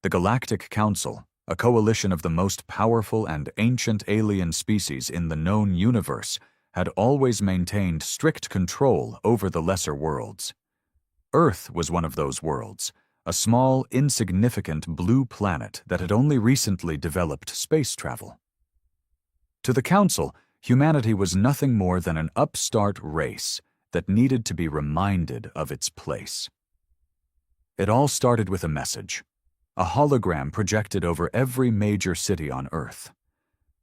The Galactic Council, a coalition of the most powerful and ancient alien species in the known universe, had always maintained strict control over the lesser worlds. Earth was one of those worlds, a small, insignificant blue planet that had only recently developed space travel. To the Council, humanity was nothing more than an upstart race that needed to be reminded of its place. It all started with a message, a hologram projected over every major city on Earth.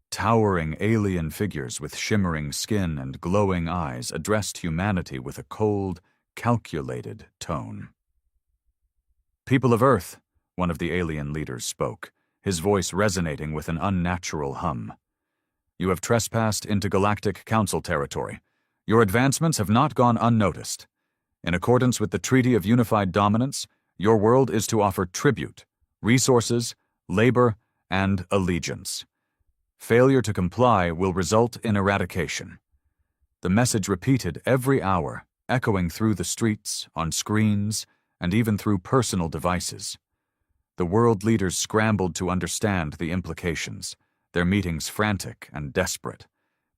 Towering alien figures with shimmering skin and glowing eyes addressed humanity with a cold, calculated tone. "People of Earth," one of the alien leaders spoke, his voice resonating with an unnatural hum. "You have trespassed into Galactic Council territory. Your advancements have not gone unnoticed. In accordance with the Treaty of Unified Dominance, your world is to offer tribute, resources, labor, and allegiance. Failure to comply will result in eradication." The message repeated every hour, echoing through the streets, on screens, and even through personal devices. The world leaders scrambled to understand the implications, their meetings frantic and desperate.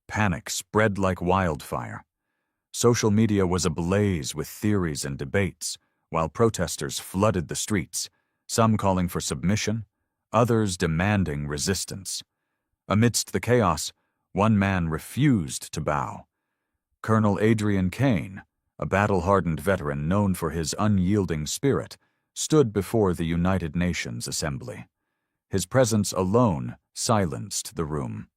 Panic spread like wildfire. Social media was ablaze with theories and debates, while protesters flooded the streets, some calling for submission, others demanding resistance. Amidst the chaos, one man refused to bow. Colonel Adrian Kane, a battle-hardened veteran known for his unyielding spirit, stood before the United Nations Assembly. His presence alone silenced the room.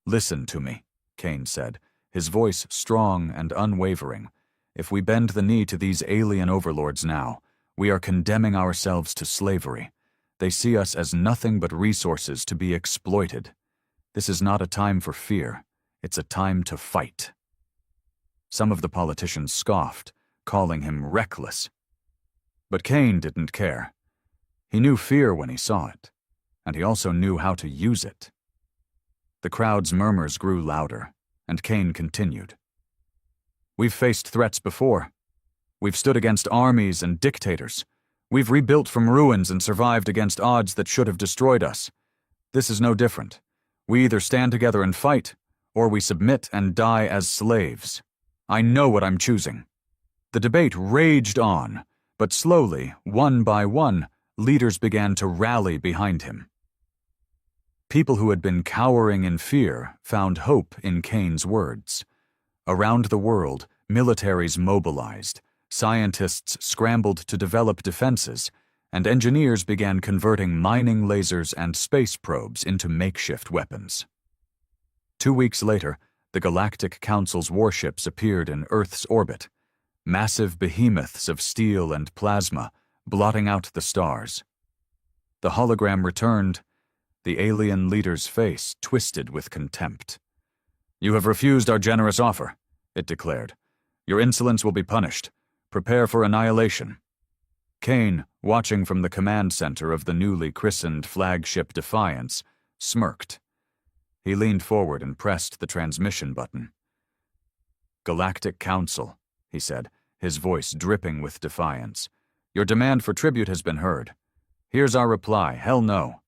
"Listen to me," Kane said, his voice strong and unwavering. "If we bend the knee to these alien overlords now, we are condemning ourselves to slavery. They see us as nothing but resources to be exploited. This is not a time for fear. It's a time to fight." Some of the politicians scoffed, calling him reckless. But Kane didn't care. He knew fear when he saw it, and he also knew how to use it. The crowd's murmurs grew louder, and Kane continued. "We've faced threats before. We've stood against armies and dictators. We've rebuilt from ruins and survived against odds that should have destroyed us. This is no different. We either stand together and fight, or we submit and die as slaves. I know what I'm choosing." The debate raged on, but slowly, one by one, leaders began to rally behind him. People who had been cowering in fear found hope in Kane's words. Around the world, militaries mobilized, scientists scrambled to develop defenses, and engineers began converting mining lasers and space probes into makeshift weapons. 2 weeks later, the Galactic Council's warships appeared in Earth's orbit, massive behemoths of steel and plasma, blotting out the stars. The hologram returned, the alien leader's face twisted with contempt. "You have refused our generous offer," it declared. "Your insolence will be punished. Prepare for annihilation." Kane, watching from the command center of the newly christened flagship Defiance, smirked. He leaned forward and pressed the transmission button. "Galactic Council," he said, his voice dripping with defiance. "Your demand for tribute has been heard. Here's our reply: hell no."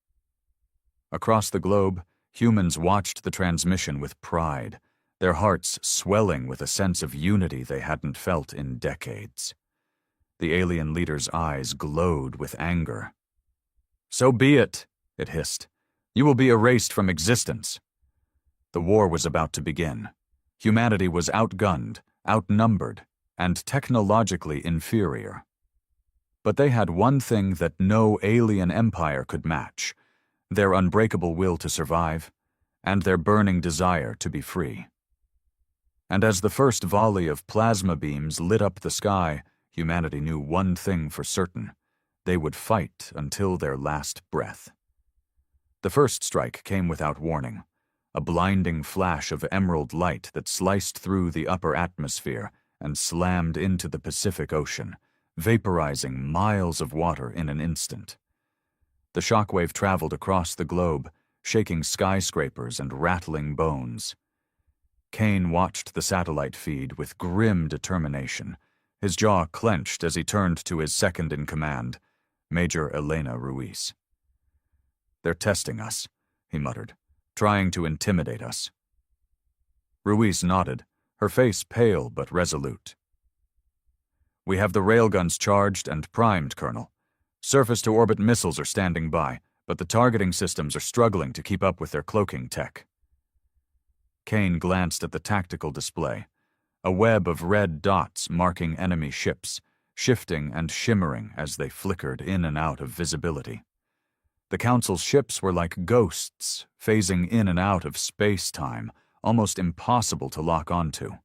Across the globe, humans watched the transmission with pride, their hearts swelling with a sense of unity they hadn't felt in decades. The alien leader's eyes glowed with anger. "So be it," it hissed. "You will be erased from existence." The war was about to begin. Humanity was outgunned, outnumbered, and technologically inferior. But they had one thing that no alien empire could match: their unbreakable will to survive, and their burning desire to be free. And as the first volley of plasma beams lit up the sky, humanity knew one thing for certain: they would fight until their last breath. The first strike came without warning, a blinding flash of emerald light that sliced through the upper atmosphere and slammed into the Pacific Ocean, vaporizing miles of water in an instant. The shockwave traveled across the globe, shaking skyscrapers and rattling bones. Kane watched the satellite feed with grim determination, his jaw clenched as he turned to his second-in-command. Major Elena Ruiz. "They're testing us," he muttered, "trying to intimidate us." Ruiz nodded, her face pale but resolute. "We have the railguns charged and primed, Colonel. Surface-to-orbit missiles are standing by, but the targeting systems are struggling to keep up with their cloaking tech." Kane glanced at the tactical display, a web of red dots marking enemy ships, shifting and shimmering as they flickered in and out of visibility. The Council's ships were like ghosts, phasing in and out of space-time, almost impossible to lock onto.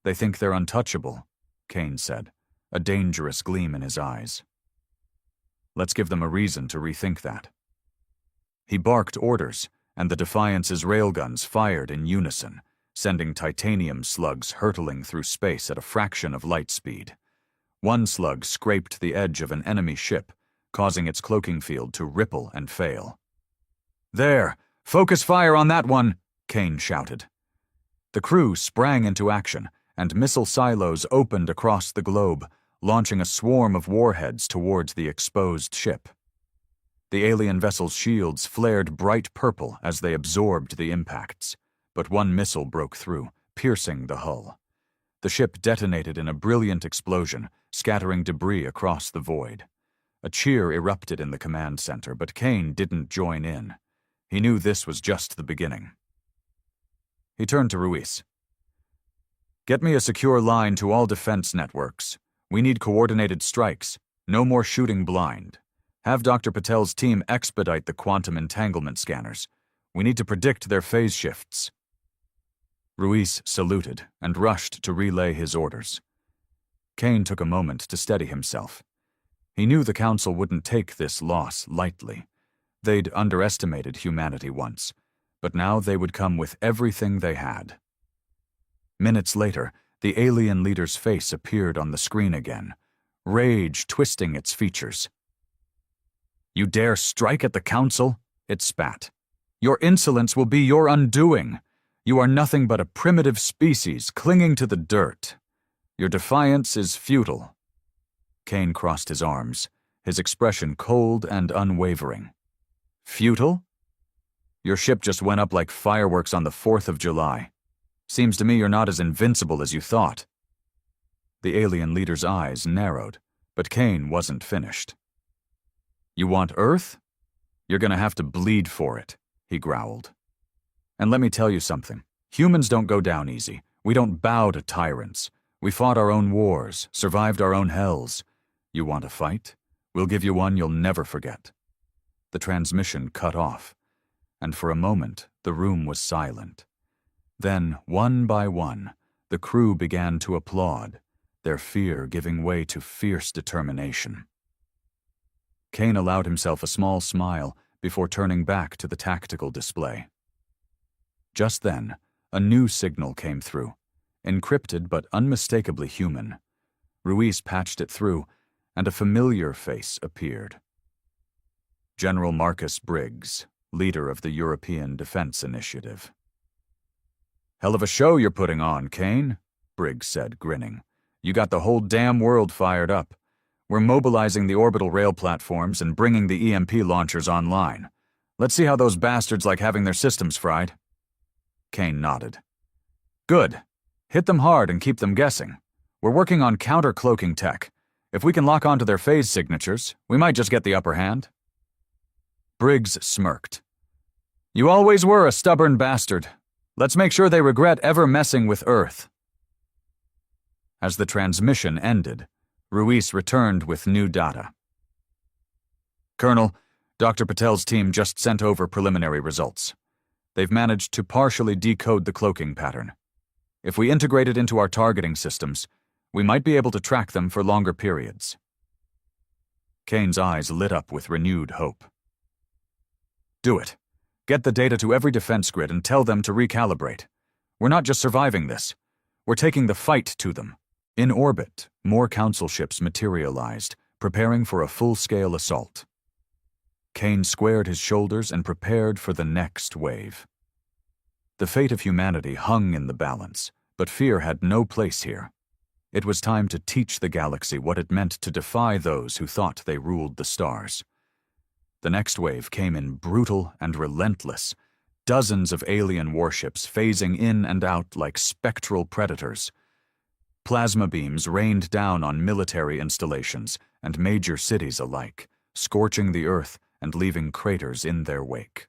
"They think they're untouchable," Kane said, a dangerous gleam in his eyes. "Let's give them a reason to rethink that." He barked orders, and the Defiance's railguns fired in unison, sending titanium slugs hurtling through space at a fraction of light speed. One slug scraped the edge of an enemy ship, causing its cloaking field to ripple and fail. "There! Focus fire on that one!" Kane shouted. The crew sprang into action, and missile silos opened across the globe, launching a swarm of warheads towards the exposed ship. The alien vessel's shields flared bright purple as they absorbed the impacts, but one missile broke through, piercing the hull. The ship detonated in a brilliant explosion, scattering debris across the void. A cheer erupted in the command center, but Kane didn't join in. He knew this was just the beginning. He turned to Ruiz. "Get me a secure line to all defense networks. We need coordinated strikes. No more shooting blind. Have Dr. Patel's team expedite the quantum entanglement scanners. We need to predict their phase shifts." Ruiz saluted and rushed to relay his orders. Kane took a moment to steady himself. He knew the Council wouldn't take this loss lightly. They'd underestimated humanity once, but now they would come with everything they had. Minutes later, the alien leader's face appeared on the screen again, rage twisting its features. "You dare strike at the Council?" it spat. "Your insolence will be your undoing. You are nothing but a primitive species clinging to the dirt. Your defiance is futile." Kane crossed his arms, his expression cold and unwavering. "Futile? Your ship just went up like fireworks on the 4th of July. Seems to me you're not as invincible as you thought." The alien leader's eyes narrowed, but Kane wasn't finished. "You want Earth? You're gonna have to bleed for it," he growled. "And let me tell you something. Humans don't go down easy. We don't bow to tyrants. We fought our own wars, survived our own hells. You want a fight? We'll give you one you'll never forget." The transmission cut off, and for a moment the room was silent. Then, one by one, the crew began to applaud, their fear giving way to fierce determination. Kane allowed himself a small smile before turning back to the tactical display. Just then, a new signal came through, encrypted but unmistakably human. Ruiz patched it through, and a familiar face appeared. General Marcus Briggs, leader of the European Defense Initiative. "Hell of a show you're putting on, Kane," Briggs said, grinning. "You got the whole damn world fired up. We're mobilizing the orbital rail platforms and bringing the EMP launchers online. Let's see how those bastards like having their systems fried." Kane nodded. "Good. Hit them hard and keep them guessing. We're working on counter-cloaking tech. If we can lock onto their phase signatures, we might just get the upper hand." Briggs smirked. "You always were a stubborn bastard. Let's make sure they regret ever messing with Earth." As the transmission ended, Ruiz returned with new data. "Colonel, Dr. Patel's team just sent over preliminary results. They've managed to partially decode the cloaking pattern. If we integrate it into our targeting systems, we might be able to track them for longer periods." Kane's eyes lit up with renewed hope. "Do it. Get the data to every defense grid and tell them to recalibrate. We're not just surviving this. We're taking the fight to them." In orbit, more Council ships materialized, preparing for a full-scale assault. Kane squared his shoulders and prepared for the next wave. The fate of humanity hung in the balance, but fear had no place here. It was time to teach the galaxy what it meant to defy those who thought they ruled the stars. The next wave came in brutal and relentless, dozens of alien warships phasing in and out like spectral predators. Plasma beams rained down on military installations and major cities alike, scorching the earth and leaving craters in their wake.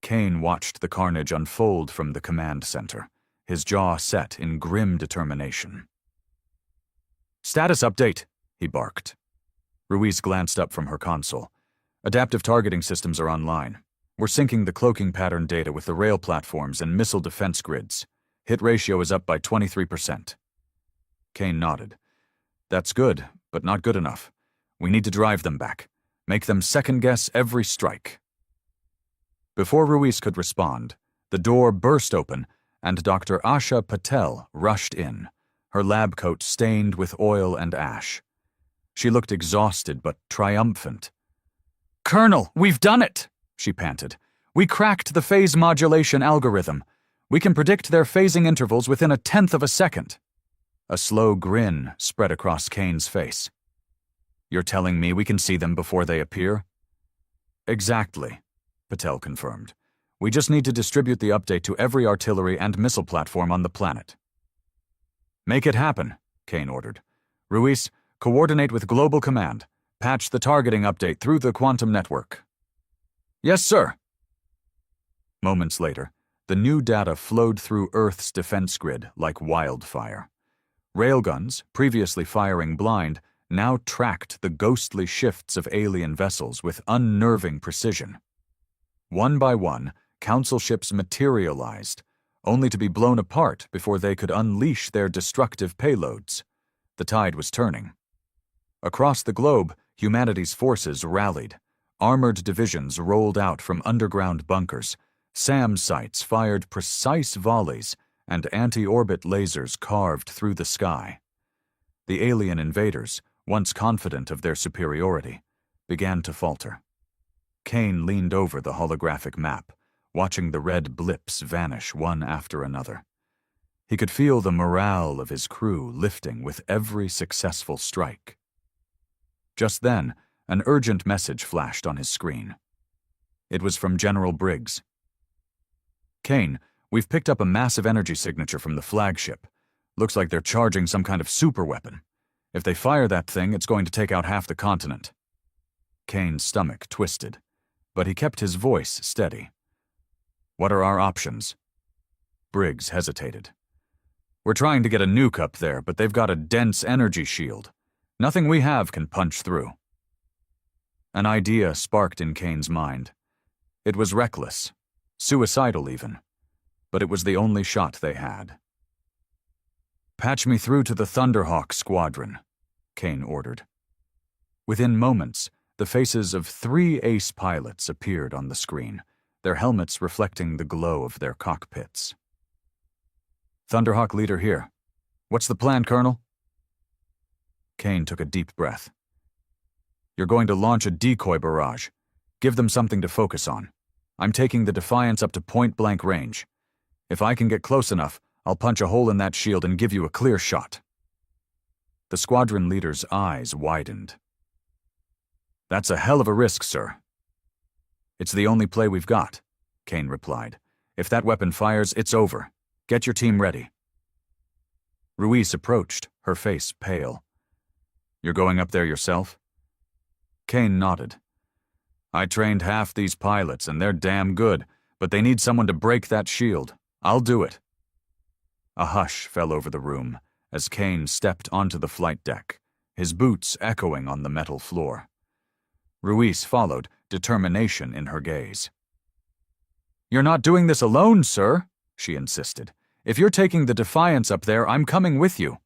Kane watched the carnage unfold from the command center, his jaw set in grim determination. "Status update," he barked. Ruiz glanced up from her console. "Adaptive targeting systems are online. We're syncing the cloaking pattern data with the rail platforms and missile defense grids. Hit ratio is up by 23%. Kane nodded. "That's good, but not good enough. We need to drive them back. Make them second-guess every strike." Before Ruiz could respond, the door burst open and Dr. Asha Patel rushed in, her lab coat stained with oil and ash. She looked exhausted but triumphant. "Colonel, we've done it!" she panted. "We cracked the phase modulation algorithm. We can predict their phasing intervals within 1/10 of a second." A slow grin spread across Kane's face. "You're telling me we can see them before they appear?" "Exactly," Patel confirmed. "We just need to distribute the update to every artillery and missile platform on the planet." "Make it happen," Kane ordered. "Ruiz, coordinate with Global Command. Patch the targeting update through the quantum network." "Yes, sir." Moments later, the new data flowed through Earth's defense grid like wildfire. Railguns, previously firing blind, now tracked the ghostly shifts of alien vessels with unnerving precision. One by one, Council ships materialized, only to be blown apart before they could unleash their destructive payloads. The tide was turning. Across the globe, humanity's forces rallied. Armored divisions rolled out from underground bunkers. SAM sites fired precise volleys, and anti-orbit lasers carved through the sky. The alien invaders, once confident of their superiority, began to falter. Kane leaned over the holographic map, watching the red blips vanish one after another. He could feel the morale of his crew lifting with every successful strike. Just then, an urgent message flashed on his screen. It was from General Briggs. "Kane, we've picked up a massive energy signature from the flagship. Looks like they're charging some kind of superweapon. If they fire that thing, it's going to take out half the continent." Kane's stomach twisted, but he kept his voice steady. "What are our options?" Briggs hesitated. "We're trying to get a nuke up there, but they've got a dense energy shield. Nothing we have can punch through." An idea sparked in Kane's mind. It was reckless, suicidal even, but it was the only shot they had. "Patch me through to the Thunderhawk squadron," Kane ordered. Within moments, the faces of 3 ace pilots appeared on the screen, their helmets reflecting the glow of their cockpits. "Thunderhawk leader here. What's the plan, Colonel?" Kane took a deep breath. "You're going to launch a decoy barrage. Give them something to focus on. I'm taking the Defiance up to point-blank range. If I can get close enough, I'll punch a hole in that shield and give you a clear shot." The squadron leader's eyes widened. "That's a hell of a risk, sir." "It's the only play we've got," Kane replied. "If that weapon fires, it's over. Get your team ready." Ruiz approached, her face pale. "You're going up there yourself?" Kane nodded. "I trained half these pilots, and they're damn good, but they need someone to break that shield. I'll do it." A hush fell over the room as Kane stepped onto the flight deck, his boots echoing on the metal floor. Ruiz followed, determination in her gaze. "You're not doing this alone, sir," she insisted. "If you're taking the Defiance up there, I'm coming with you."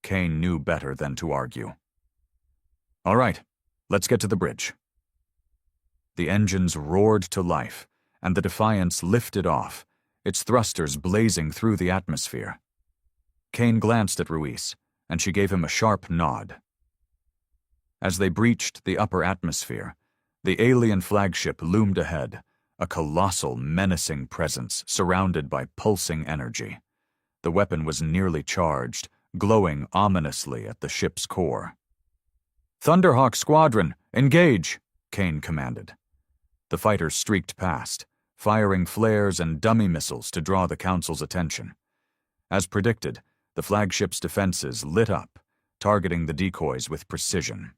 Kane knew better than to argue. "All right, let's get to the bridge." The engines roared to life, and the Defiance lifted off, its thrusters blazing through the atmosphere. Kane glanced at Ruiz, and she gave him a sharp nod. As they breached the upper atmosphere, the alien flagship loomed ahead, a colossal, menacing presence surrounded by pulsing energy. The weapon was nearly charged, glowing ominously at the ship's core. "Thunderhawk Squadron, engage!" Kane commanded. The fighters streaked past, firing flares and dummy missiles to draw the Council's attention. As predicted, the flagship's defenses lit up, targeting the decoys with precision.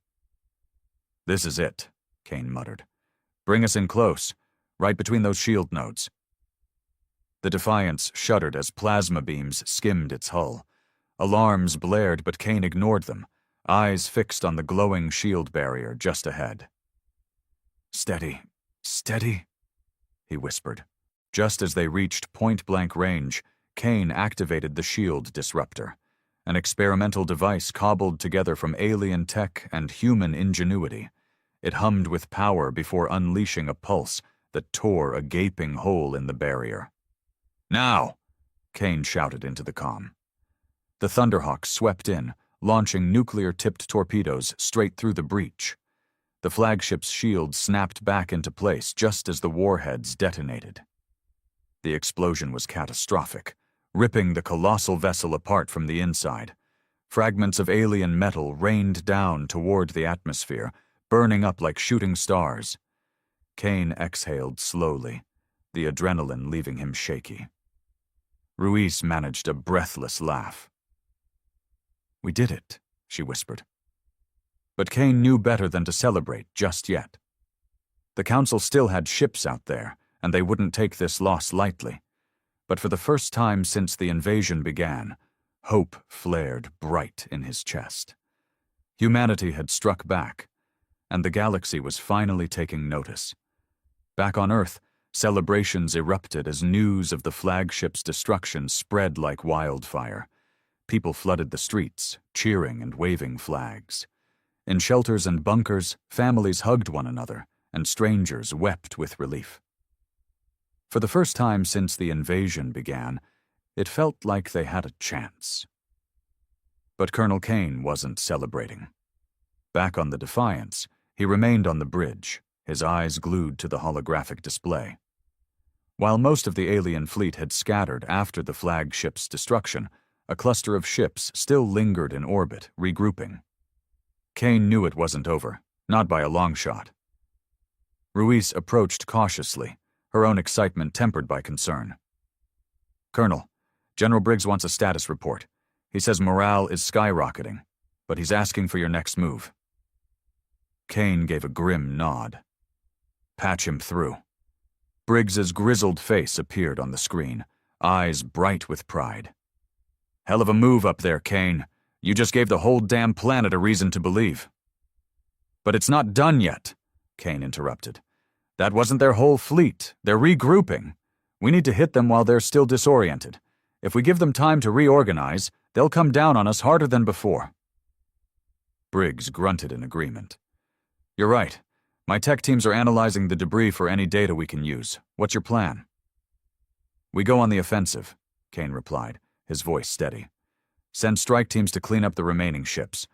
"This is it," Kane muttered. "Bring us in close, right between those shield nodes." The Defiance shuddered as plasma beams skimmed its hull. Alarms blared, but Kane ignored them, eyes fixed on the glowing shield barrier just ahead. "Steady, steady," he whispered. Just as they reached point-blank range, Kane activated the shield disruptor, an experimental device cobbled together from alien tech and human ingenuity. It hummed with power before unleashing a pulse that tore a gaping hole in the barrier. "Now!" Kane shouted into the comm. The Thunderhawks swept in, launching nuclear-tipped torpedoes straight through the breach. The flagship's shield snapped back into place just as the warheads detonated. The explosion was catastrophic, ripping the colossal vessel apart from the inside. Fragments of alien metal rained down toward the atmosphere, burning up like shooting stars. Kane exhaled slowly, the adrenaline leaving him shaky. Ruiz managed a breathless laugh. "We did it," she whispered. But Kane knew better than to celebrate just yet. The Council still had ships out there, and they wouldn't take this loss lightly. But for the first time since the invasion began, hope flared bright in his chest. Humanity had struck back, and the galaxy was finally taking notice. Back on Earth, celebrations erupted as news of the flagship's destruction spread like wildfire. People flooded the streets, cheering and waving flags. In shelters and bunkers, families hugged one another, and strangers wept with relief. For the first time since the invasion began, it felt like they had a chance. But Colonel Kane wasn't celebrating. Back on the Defiance, he remained on the bridge, his eyes glued to the holographic display. While most of the alien fleet had scattered after the flagship's destruction, a cluster of ships still lingered in orbit, regrouping. Kane knew it wasn't over, not by a long shot. Ruiz approached cautiously, her own excitement tempered by concern. "Colonel, General Briggs wants a status report. He says morale is skyrocketing, but he's asking for your next move." Kane gave a grim nod. "Patch him through." Briggs's grizzled face appeared on the screen, eyes bright with pride. "Hell of a move up there, Kane. You just gave the whole damn planet a reason to believe." "But it's not done yet," Kane interrupted. "That wasn't their whole fleet. They're regrouping. We need to hit them while they're still disoriented. If we give them time to reorganize, they'll come down on us harder than before." Briggs grunted in agreement. "You're right. My tech teams are analyzing the debris for any data we can use. What's your plan?" "We go on the offensive," Kane replied, his voice steady. "Send strike teams to clean up the remaining ships.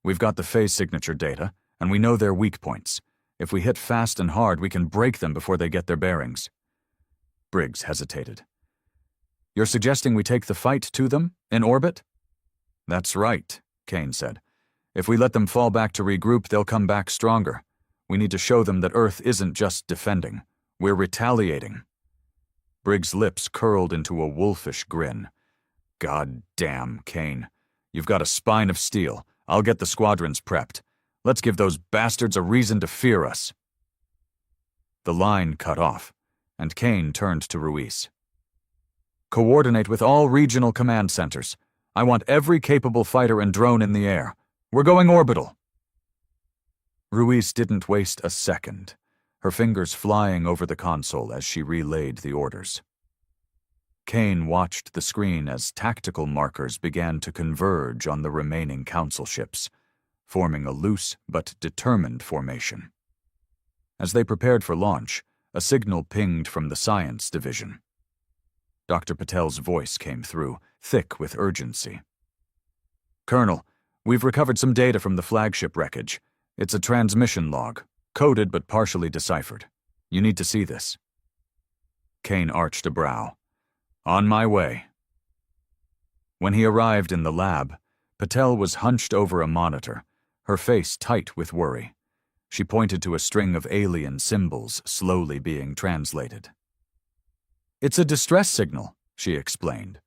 We've got the phase signature data, and we know their weak points. If we hit fast and hard, we can break them before they get their bearings." Briggs hesitated. "You're suggesting we take the fight to them, in orbit?" "That's right," Kane said. "If we let them fall back to regroup, they'll come back stronger. We need to show them that Earth isn't just defending. We're retaliating." Briggs' lips curled into a wolfish grin. "God damn, Kane. You've got a spine of steel. I'll get the squadrons prepped. Let's give those bastards a reason to fear us." The line cut off, and Kane turned to Ruiz. "Coordinate with all regional command centers. I want every capable fighter and drone in the air. We're going orbital." Ruiz didn't waste a second, her fingers flying over the console as she relayed the orders. Kane watched the screen as tactical markers began to converge on the remaining Council ships, forming a loose but determined formation. As they prepared for launch, a signal pinged from the Science Division. Dr. Patel's voice came through, thick with urgency. "Colonel, we've recovered some data from the flagship wreckage. It's a transmission log, coded but partially deciphered. You need to see this." Kane arched a brow. "On my way." When he arrived in the lab, Patel was hunched over a monitor, her face tight with worry. She pointed to a string of alien symbols slowly being translated. "It's a distress signal," she explained.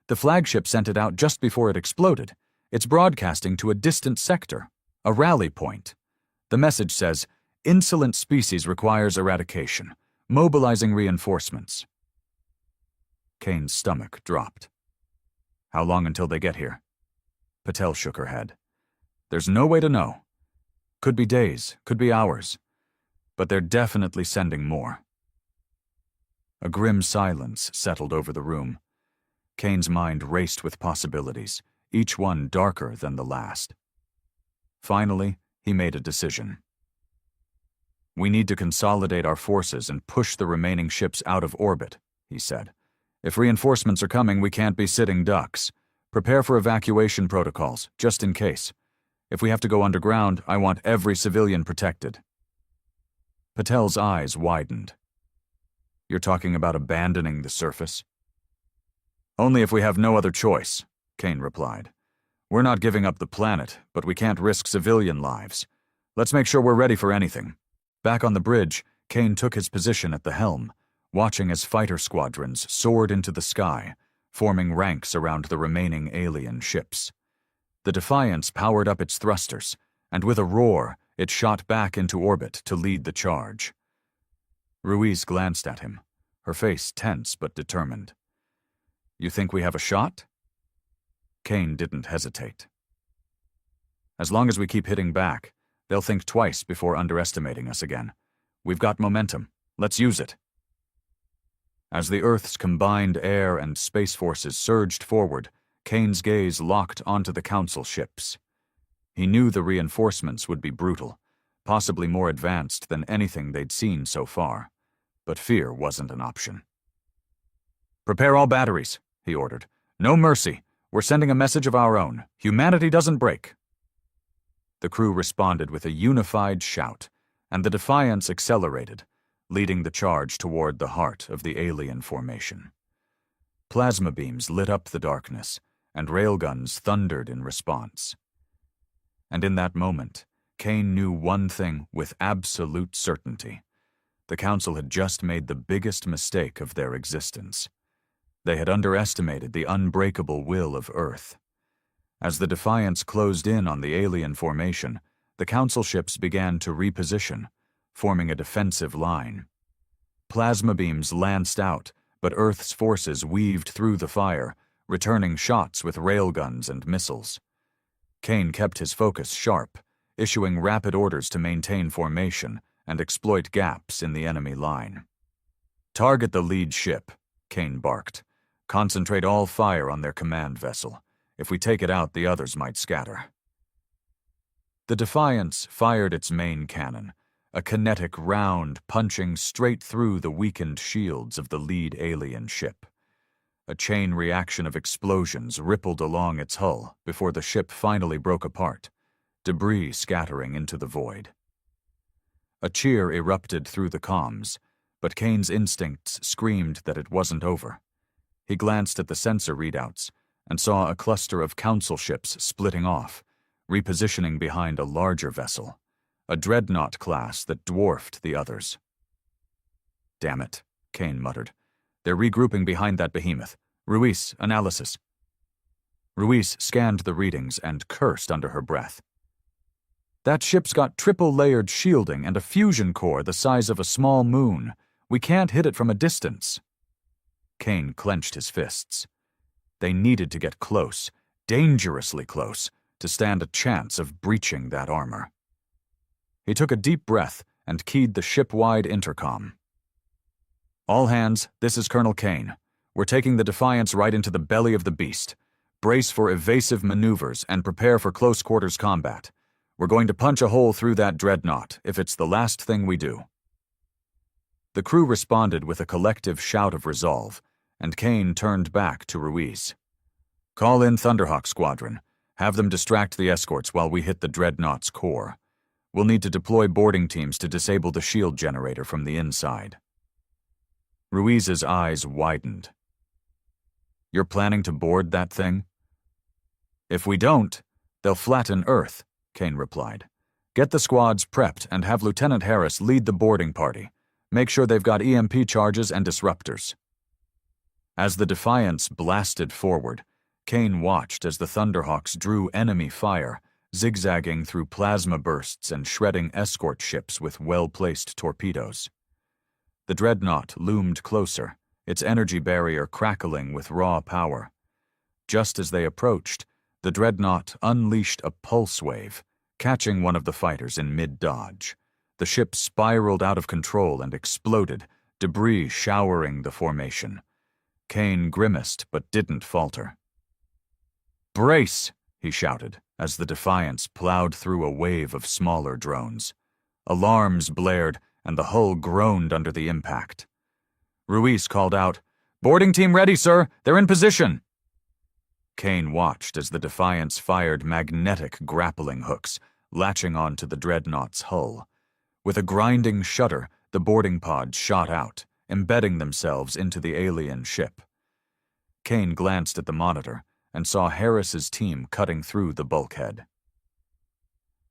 "The flagship sent it out just before it exploded. It's broadcasting to a distant sector, a rally point. The message says, 'Insolent species requires eradication. Mobilizing reinforcements.'" Kane's stomach dropped. "How long until they get here?" Patel shook her head. "There's no way to know. Could be days, could be hours. But they're definitely sending more." A grim silence settled over the room. Kane's mind raced with possibilities, each one darker than the last. Finally, he made a decision. "We need to consolidate our forces and push the remaining ships out of orbit," he said. "If reinforcements are coming, we can't be sitting ducks. Prepare for evacuation protocols, just in case. If we have to go underground, I want every civilian protected." Patel's eyes widened. "You're talking about abandoning the surface?" "Only if we have no other choice," Kane replied. "We're not giving up the planet, but we can't risk civilian lives. Let's make sure we're ready for anything." Back on the bridge, Kane took his position at the helm, watching as fighter squadrons soared into the sky, forming ranks around the remaining alien ships. The Defiance powered up its thrusters, and with a roar, it shot back into orbit to lead the charge. Ruiz glanced at him, her face tense but determined. "You think we have a shot?" Kane didn't hesitate. "As long as we keep hitting back, they'll think twice before underestimating us again. We've got momentum. Let's use it." As the Earth's combined air and space forces surged forward, Kane's gaze locked onto the Council ships. He knew the reinforcements would be brutal, possibly more advanced than anything they'd seen so far, but fear wasn't an option. "Prepare all batteries," he ordered. "No mercy. We're sending a message of our own. Humanity doesn't break." The crew responded with a unified shout, and the Defiance accelerated, leading the charge toward the heart of the alien formation. Plasma beams lit up the darkness, and railguns thundered in response. And in that moment, Kane knew one thing with absolute certainty. The Council had just made the biggest mistake of their existence. They had underestimated the unbreakable will of Earth. As the Defiance closed in on the alien formation, the Council ships began to reposition, forming a defensive line. Plasma beams lanced out, but Earth's forces weaved through the fire, returning shots with railguns and missiles. Kane kept his focus sharp, issuing rapid orders to maintain formation and exploit gaps in the enemy line. "Target the lead ship," Kane barked. "Concentrate all fire on their command vessel. If we take it out, the others might scatter." The Defiance fired its main cannon, a kinetic round punching straight through the weakened shields of the lead alien ship. A chain reaction of explosions rippled along its hull before the ship finally broke apart, debris scattering into the void. A cheer erupted through the comms, but Kane's instincts screamed that it wasn't over. He glanced at the sensor readouts and saw a cluster of Council ships splitting off, repositioning behind a larger vessel, a dreadnought class that dwarfed the others. "Damn it," Kane muttered. "They're regrouping behind that behemoth. Ruiz, analysis." Ruiz scanned the readings and cursed under her breath. "That ship's got triple-layered shielding and a fusion core the size of a small moon. We can't hit it from a distance." Kane clenched his fists. They needed to get close, dangerously close, to stand a chance of breaching that armor. He took a deep breath and keyed the ship-wide intercom. "All hands, this is Colonel Kane. We're taking the Defiance right into the belly of the beast. Brace for evasive maneuvers and prepare for close-quarters combat. We're going to punch a hole through that dreadnought if it's the last thing we do." The crew responded with a collective shout of resolve, and Kane turned back to Ruiz. "Call in Thunderhawk Squadron. Have them distract the escorts while we hit the dreadnought's core. We'll need to deploy boarding teams to disable the shield generator from the inside." Ruiz's eyes widened. "You're planning to board that thing?" If we don't, they'll flatten Earth, Kane replied. Get the squads prepped and have Lieutenant Harris lead the boarding party. Make sure they've got EMP charges and disruptors. As the Defiance blasted forward, Kane watched as the Thunderhawks drew enemy fire, zigzagging through plasma bursts and shredding escort ships with well-placed torpedoes. The dreadnought loomed closer, its energy barrier crackling with raw power. Just as they approached, the dreadnought unleashed a pulse wave, catching one of the fighters in mid-dodge. The ship spiraled out of control and exploded, debris showering the formation. Kane grimaced but didn't falter. "Brace!" he shouted as the Defiance plowed through a wave of smaller drones. Alarms blared and the hull groaned under the impact. Ruiz called out, "Boarding team ready, sir! They're in position!" Kane watched as the Defiance fired magnetic grappling hooks, latching onto the dreadnought's hull. With a grinding shudder, the boarding pods shot out, embedding themselves into the alien ship. Kane glanced at the monitor and saw Harris's team cutting through the bulkhead.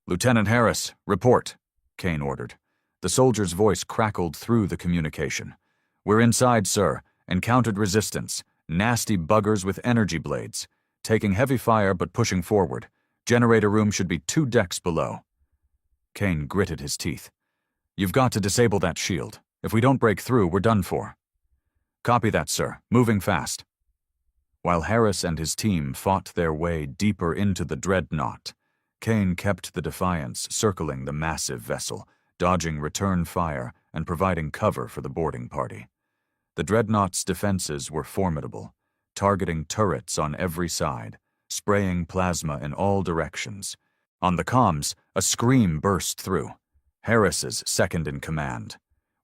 "Lieutenant Harris, report," Kane ordered. The soldier's voice crackled through the communication. "We're inside, sir. Encountered resistance. Nasty buggers with energy blades. Taking heavy fire but pushing forward. Generator room should be 2 decks below." Kane gritted his teeth. "You've got to disable that shield. If we don't break through, we're done for." "Copy that, sir. Moving fast." While Harris and his team fought their way deeper into the dreadnought, Kane kept the Defiance circling the massive vessel, dodging return fire and providing cover for the boarding party. The dreadnought's defenses were formidable, targeting turrets on every side, spraying plasma in all directions. On the comms, a scream burst through. Harris's second-in-command.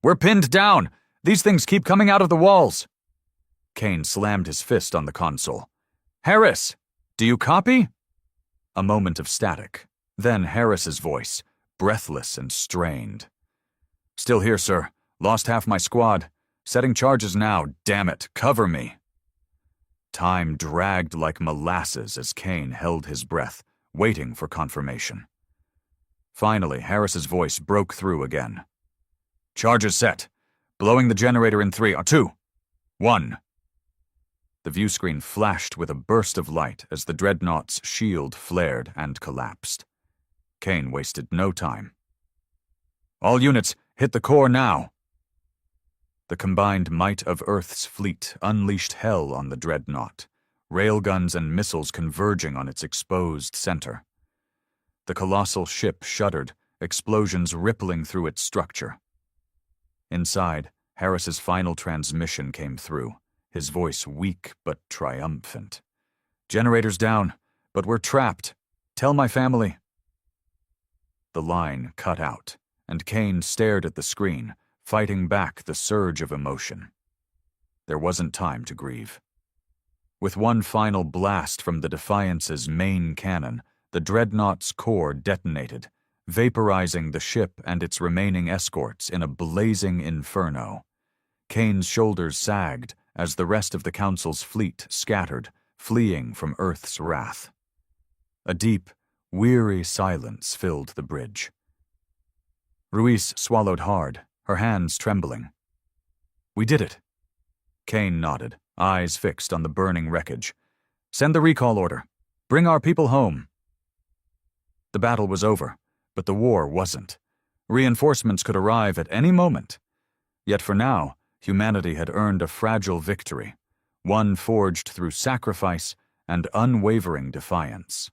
"We're pinned down! These things keep coming out of the walls!" Kane slammed his fist on the console. "Harris! Do you copy?" A moment of static. Then Harris's voice, breathless and strained. "Still here, sir. Lost half my squad. Setting charges now, damn it. Cover me." Time dragged like molasses as Kane held his breath, waiting for confirmation. Finally, Harris's voice broke through again. "Charges set. Blowing the generator in 3, 2, 1. The viewscreen flashed with a burst of light as the dreadnought's shield flared and collapsed. Kane wasted no time. "All units, hit the core now!" The combined might of Earth's fleet unleashed hell on the dreadnought, railguns and missiles converging on its exposed center. The colossal ship shuddered, explosions rippling through its structure. Inside, Harris's final transmission came through, his voice weak but triumphant. "Generators down, but we're trapped. Tell my family." The line cut out, and Kane stared at the screen, fighting back the surge of emotion. There wasn't time to grieve. With one final blast from the Defiance's main cannon, the dreadnought's core detonated, vaporizing the ship and its remaining escorts in a blazing inferno. Kane's shoulders sagged as the rest of the Council's fleet scattered, fleeing from Earth's wrath. A deep, weary silence filled the bridge. Ruiz swallowed hard, her hands trembling. "We did it." Kane nodded, eyes fixed on the burning wreckage. "Send the recall order. Bring our people home." The battle was over, but the war wasn't. Reinforcements could arrive at any moment. Yet for now, humanity had earned a fragile victory, one forged through sacrifice and unwavering defiance.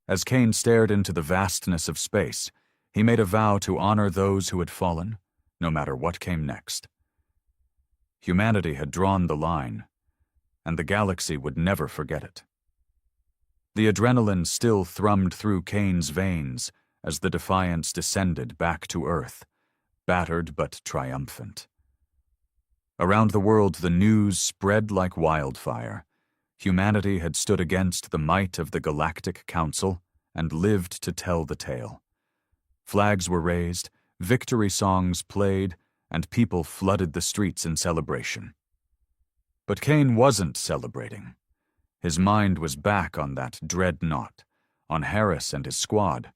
As Kane stared into the vastness of space, he made a vow to honor those who had fallen, no matter what came next. Humanity had drawn the line, and the galaxy would never forget it. The adrenaline still thrummed through Kane's veins as the Defiance descended back to Earth, battered but triumphant. Around the world, the news spread like wildfire. Humanity had stood against the might of the Galactic Council and lived to tell the tale. Flags were raised, victory songs played, and people flooded the streets in celebration. But Kane wasn't celebrating. His mind was back on that dreadnought, on Harris and his squad,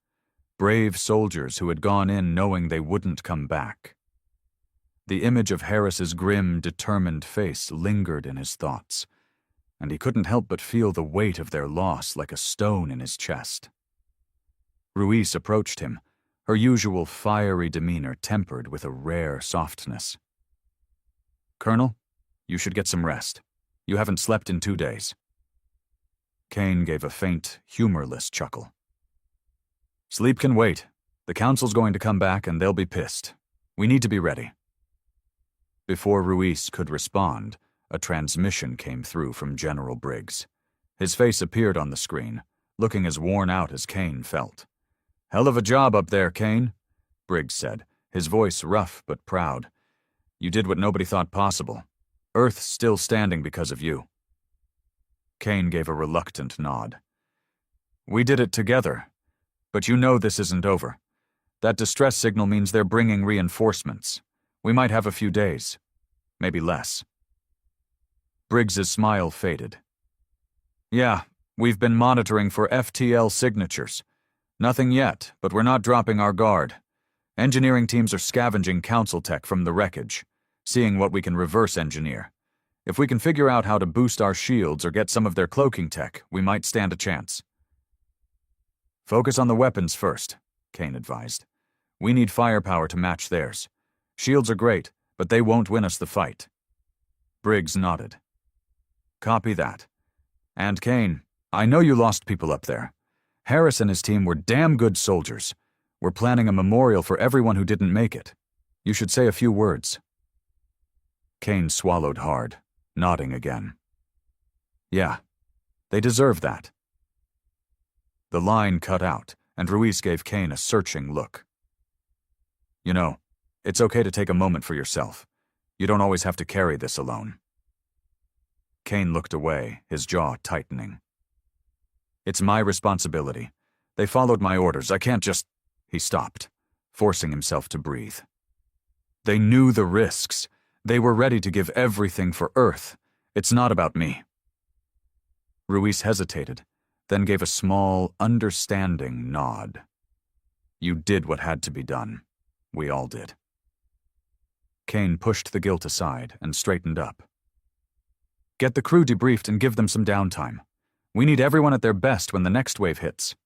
brave soldiers who had gone in knowing they wouldn't come back. The image of Harris's grim, determined face lingered in his thoughts, and he couldn't help but feel the weight of their loss like a stone in his chest. Ruiz approached him, her usual fiery demeanor tempered with a rare softness. "Colonel, you should get some rest. You haven't slept in 2 days." Kane gave a faint, humorless chuckle. "Sleep can wait. The Council's going to come back and they'll be pissed. We need to be ready." Before Ruiz could respond, a transmission came through from General Briggs. His face appeared on the screen, looking as worn out as Kane felt. "Hell of a job up there, Kane," Briggs said, his voice rough but proud. "You did what nobody thought possible. Earth's still standing because of you." Kane gave a reluctant nod. "We did it together, but you know this isn't over. That distress signal means they're bringing reinforcements. We might have a few days, maybe less." Briggs's smile faded. "Yeah, we've been monitoring for FTL signatures. Nothing yet, but we're not dropping our guard. Engineering teams are scavenging Council tech from the wreckage, seeing what we can reverse engineer. If we can figure out how to boost our shields or get some of their cloaking tech, we might stand a chance." "Focus on the weapons first," Kane advised. "We need firepower to match theirs. Shields are great, but they won't win us the fight." Briggs nodded. "Copy that. And Kane, I know you lost people up there. Harris and his team were damn good soldiers. We're planning a memorial for everyone who didn't make it. You should say a few words." Kane swallowed hard, nodding again. "Yeah, they deserve that." The line cut out, and Ruiz gave Kane a searching look. "You know, it's okay to take a moment for yourself. You don't always have to carry this alone." Kane looked away, his jaw tightening. "It's my responsibility. They followed my orders. I can't just—" He stopped, forcing himself to breathe. "They knew the risks. They were ready to give everything for Earth. It's not about me." Ruiz hesitated, then gave a small, understanding nod. "You did what had to be done. We all did." Kane pushed the guilt aside and straightened up. "Get the crew debriefed and give them some downtime. We need everyone at their best when the next wave hits."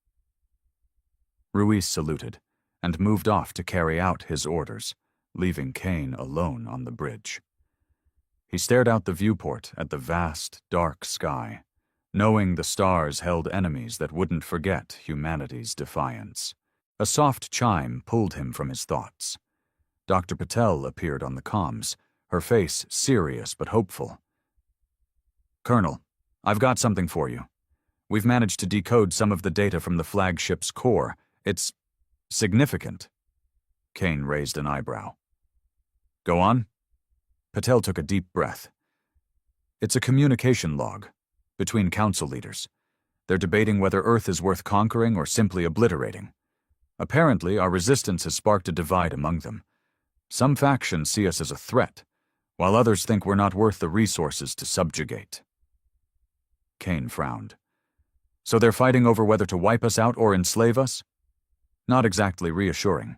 Ruiz saluted and moved off to carry out his orders, leaving Kane alone on the bridge. He stared out the viewport at the vast, dark sky, knowing the stars held enemies that wouldn't forget humanity's defiance. A soft chime pulled him from his thoughts. Dr. Patel appeared on the comms, her face serious but hopeful. "Colonel, I've got something for you. We've managed to decode some of the data from the flagship's core. It's significant." Kane raised an eyebrow. "Go on." Patel took a deep breath. "It's a communication log between council leaders. They're debating whether Earth is worth conquering or simply obliterating. Apparently, our resistance has sparked a divide among them. Some factions see us as a threat, while others think we're not worth the resources to subjugate." Kane frowned. "So they're fighting over whether to wipe us out or enslave us? Not exactly reassuring."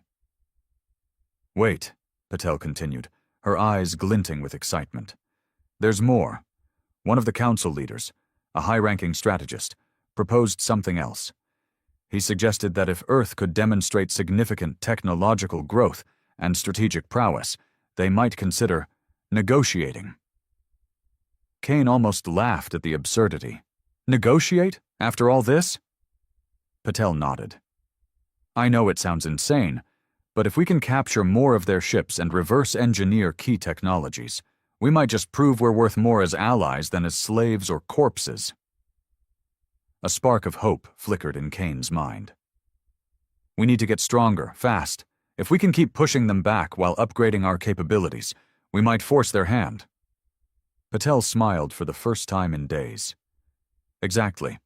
"Wait," Patel continued, her eyes glinting with excitement. "There's more. One of the council leaders, a high-ranking strategist, proposed something else. He suggested that if Earth could demonstrate significant technological growth and strategic prowess, they might consider negotiating." Kane almost laughed at the absurdity. "Negotiate? After all this?" Patel nodded. "I know it sounds insane, but if we can capture more of their ships and reverse engineer key technologies, we might just prove we're worth more as allies than as slaves or corpses." A spark of hope flickered in Kane's mind. "We need to get stronger, fast. If we can keep pushing them back while upgrading our capabilities, we might force their hand." Patel smiled for the first time in days. "Exactly.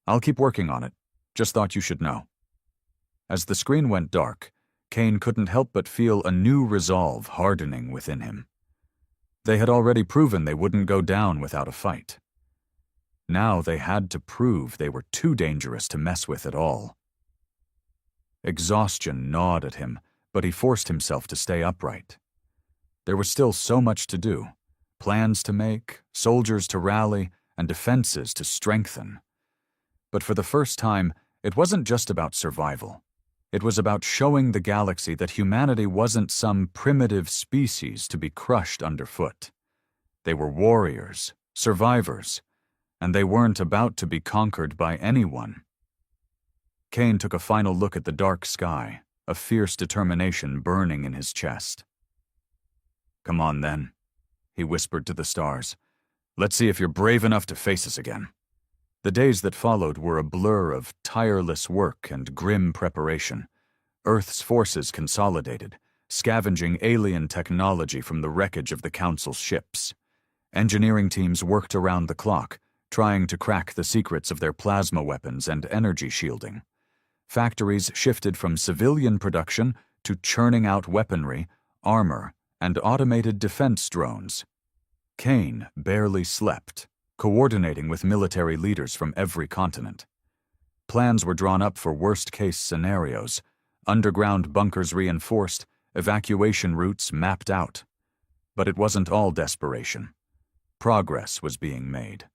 I'll keep working on it. Just thought you should know." As the screen went dark, Kane couldn't help but feel a new resolve hardening within him. They had already proven they wouldn't go down without a fight. Now they had to prove they were too dangerous to mess with at all. Exhaustion gnawed at him, but he forced himself to stay upright. There was still so much to do. Plans to make, soldiers to rally, and defenses to strengthen. But for the first time, it wasn't just about survival. It was about showing the galaxy that humanity wasn't some primitive species to be crushed underfoot. They were warriors, survivors, and they weren't about to be conquered by anyone. Kane took a final look at the dark sky, a fierce determination burning in his chest. "Come on, then," he whispered to the stars. "Let's see if you're brave enough to face us again." The days that followed were a blur of tireless work and grim preparation. Earth's forces consolidated, scavenging alien technology from the wreckage of the Council's ships. Engineering teams worked around the clock, trying to crack the secrets of their plasma weapons and energy shielding. Factories shifted from civilian production to churning out weaponry, armor, and automated defense drones. Kane barely slept, coordinating with military leaders from every continent. Plans were drawn up for worst-case scenarios, underground bunkers reinforced, evacuation routes mapped out. But it wasn't all desperation. Progress was being made.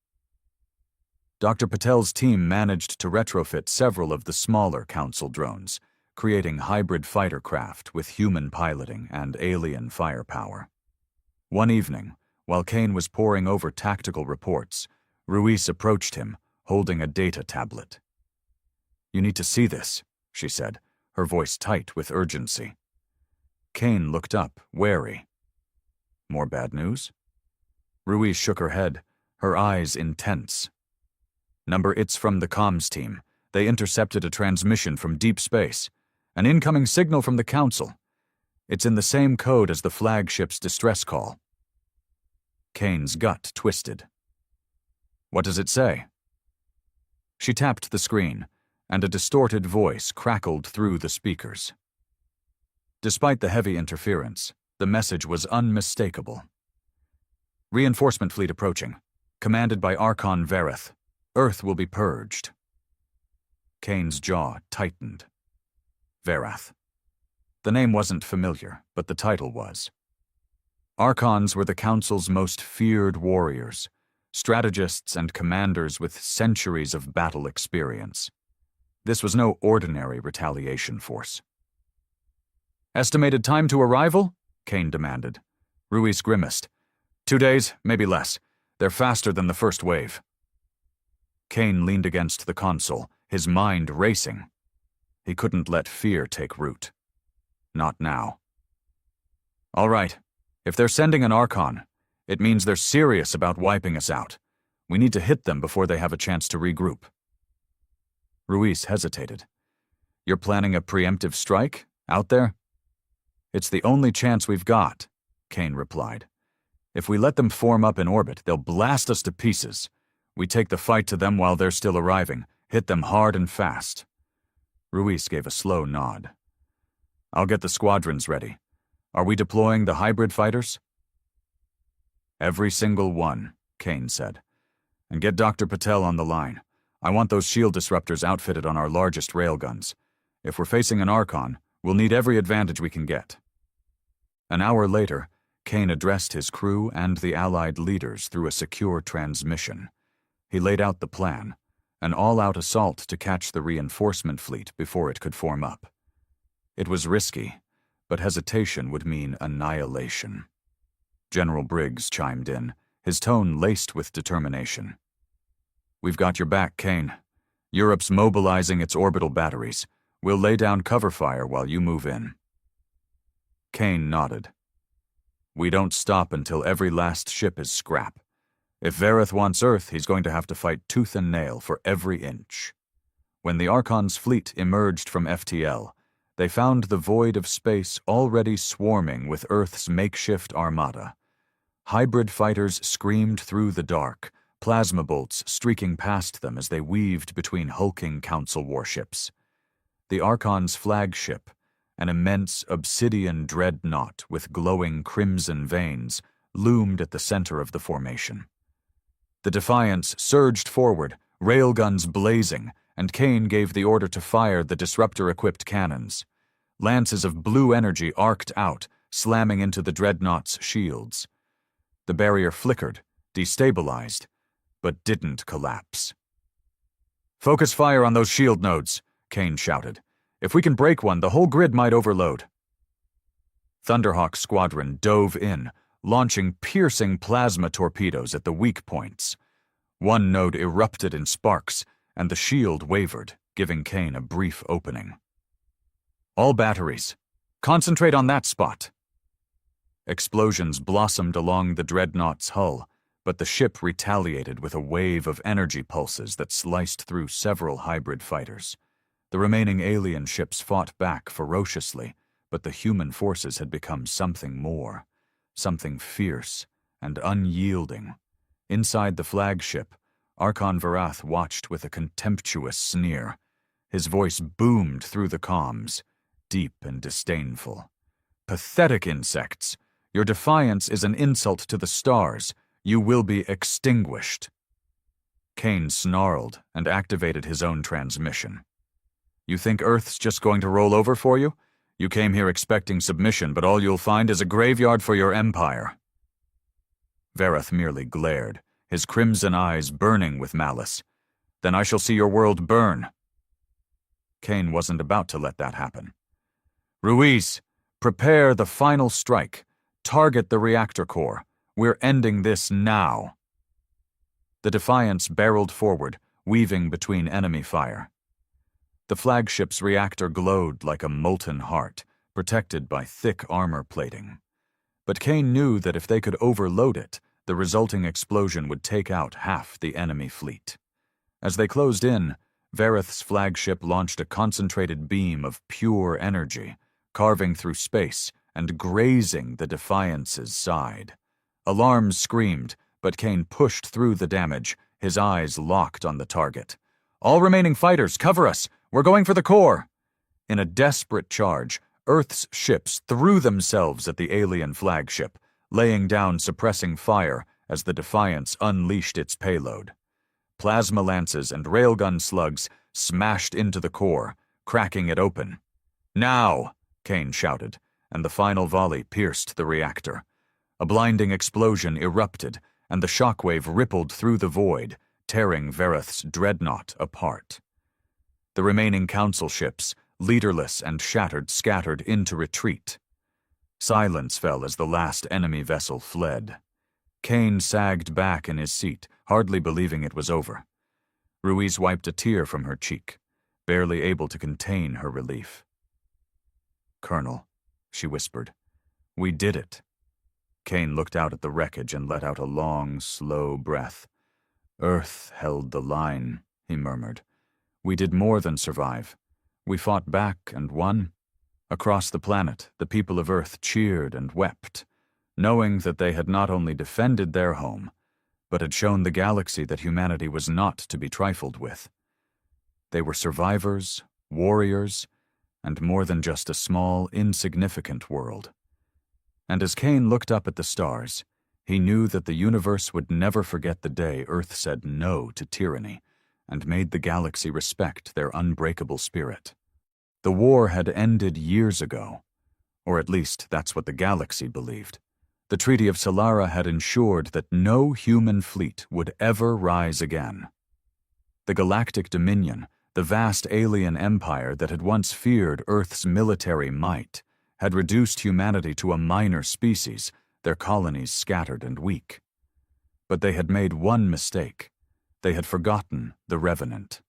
Dr. Patel's team managed to retrofit several of the smaller Council drones, creating hybrid fighter craft with human piloting and alien firepower. One evening, while Kane was poring over tactical reports, Ruiz approached him, holding a data tablet. "You need to see this," she said, her voice tight with urgency. Kane looked up, wary. "More bad news?" Ruiz shook her head, her eyes intense. "It's from the comms team. They intercepted a transmission from deep space. An incoming signal from the Council. It's in the same code as the flagship's distress call." Kane's gut twisted. "What does it say?" She tapped the screen, and a distorted voice crackled through the speakers. Despite the heavy interference, the message was unmistakable. "Reinforcement fleet approaching. Commanded by Archon Verith. Earth will be purged." Kane's jaw tightened. Verath. The name wasn't familiar, but the title was. Archons were the Council's most feared warriors, strategists and commanders with centuries of battle experience. This was no ordinary retaliation force. "Estimated time to arrival?" Kane demanded. Ruiz grimaced. 2 days, maybe less. They're faster than the first wave." Kane leaned against the console, his mind racing. He couldn't let fear take root. Not now. "All right. If they're sending an Archon, it means they're serious about wiping us out. We need to hit them before they have a chance to regroup." Ruiz hesitated. "You're planning a preemptive strike? Out there?" "It's the only chance we've got," Kane replied. "If we let them form up in orbit, they'll blast us to pieces. We take the fight to them while they're still arriving, hit them hard and fast." Ruiz gave a slow nod. "I'll get the squadrons ready. Are we deploying the hybrid fighters?" "Every single one," Kane said. "And get Dr. Patel on the line. I want those shield disruptors outfitted on our largest railguns. If we're facing an Archon, we'll need every advantage we can get." An hour later, Kane addressed his crew and the Allied leaders through a secure transmission. He laid out the plan, an all-out assault to catch the reinforcement fleet before it could form up. It was risky, but hesitation would mean annihilation. General Briggs chimed in, his tone laced with determination. "We've got your back, Kane. Europe's mobilizing its orbital batteries. We'll lay down cover fire while you move in." Kane nodded. "We don't stop until every last ship is scrap. If Verith wants Earth, he's going to have to fight tooth and nail for every inch." When the Archon's fleet emerged from FTL, they found the void of space already swarming with Earth's makeshift armada. Hybrid fighters screamed through the dark, plasma bolts streaking past them as they weaved between hulking Council warships. The Archon's flagship, an immense obsidian dreadnought with glowing crimson veins, loomed at the center of the formation. The Defiance surged forward, railguns blazing, and Kane gave the order to fire the disruptor-equipped cannons. Lances of blue energy arced out, slamming into the dreadnought's shields. The barrier flickered, destabilized, but didn't collapse. "Focus fire on those shield nodes," Kane shouted. "If we can break one, the whole grid might overload." Thunderhawk's squadron dove in, launching piercing plasma torpedoes at the weak points. One node erupted in sparks, and the shield wavered, giving Kane a brief opening. "All batteries. Concentrate on that spot." Explosions blossomed along the dreadnought's hull, but the ship retaliated with a wave of energy pulses that sliced through several hybrid fighters. The remaining alien ships fought back ferociously, but the human forces had become something more, something fierce and unyielding. Inside the flagship, Archon Varath watched with a contemptuous sneer. His voice boomed through the comms, deep and disdainful. "Pathetic insects! Your defiance is an insult to the stars. You will be extinguished." Kane snarled and activated his own transmission. "You think Earth's just going to roll over for you? You came here expecting submission, but all you'll find is a graveyard for your empire." Varath merely glared, his crimson eyes burning with malice. "Then I shall see your world burn." Kane wasn't about to let that happen. "Ruiz, prepare the final strike. Target the reactor core. We're ending this now." The Defiance barreled forward, weaving between enemy fire. The flagship's reactor glowed like a molten heart, protected by thick armor plating. But Kane knew that if they could overload it, the resulting explosion would take out half the enemy fleet. As they closed in, Varath's flagship launched a concentrated beam of pure energy, carving through space and grazing the Defiance's side. Alarms screamed, but Kane pushed through the damage, his eyes locked on the target. "All remaining fighters, cover us! We're going for the core!" In a desperate charge, Earth's ships threw themselves at the alien flagship, laying down suppressing fire as the Defiance unleashed its payload. Plasma lances and railgun slugs smashed into the core, cracking it open. "Now!" Kane shouted, and the final volley pierced the reactor. A blinding explosion erupted, and the shockwave rippled through the void, tearing Varath's dreadnought apart. The remaining council ships, leaderless and shattered, scattered into retreat. Silence fell as the last enemy vessel fled. Kane sagged back in his seat, hardly believing it was over. Ruiz wiped a tear from her cheek, barely able to contain her relief. "Colonel," she whispered, "we did it." Kane looked out at the wreckage and let out a long, slow breath. "Earth held the line," he murmured. "We did more than survive. We fought back and won." Across the planet, the people of Earth cheered and wept, knowing that they had not only defended their home, but had shown the galaxy that humanity was not to be trifled with. They were survivors, warriors, and more than just a small, insignificant world. And as Kane looked up at the stars, he knew that the universe would never forget the day Earth said no to tyranny and made the galaxy respect their unbreakable spirit. The war had ended years ago, or at least that's what the galaxy believed. The Treaty of Solara had ensured that no human fleet would ever rise again. The Galactic Dominion, the vast alien empire that had once feared Earth's military might, had reduced humanity to a minor species, their colonies scattered and weak. But they had made one mistake. They had forgotten the Revenant.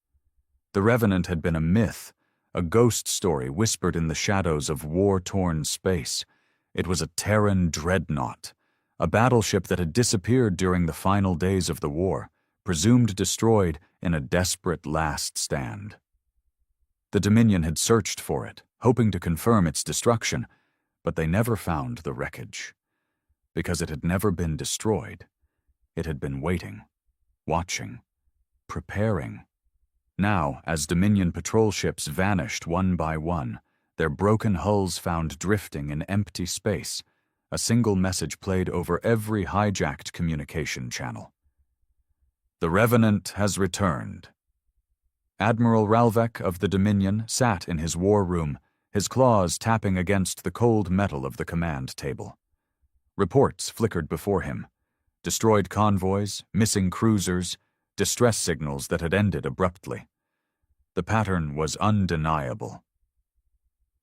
The Revenant had been a myth, a ghost story whispered in the shadows of war-torn space. It was a Terran dreadnought, a battleship that had disappeared during the final days of the war, presumed destroyed in a desperate last stand. The Dominion had searched for it, hoping to confirm its destruction, but they never found the wreckage. Because it had never been destroyed, it had been waiting, watching, preparing. Now, as Dominion patrol ships vanished one by one, their broken hulls found drifting in empty space, a single message played over every hijacked communication channel. The Revenant has returned. Admiral Ralvek of the Dominion sat in his war room, his claws tapping against the cold metal of the command table. Reports flickered before him. Destroyed convoys, missing cruisers, distress signals that had ended abruptly. The pattern was undeniable.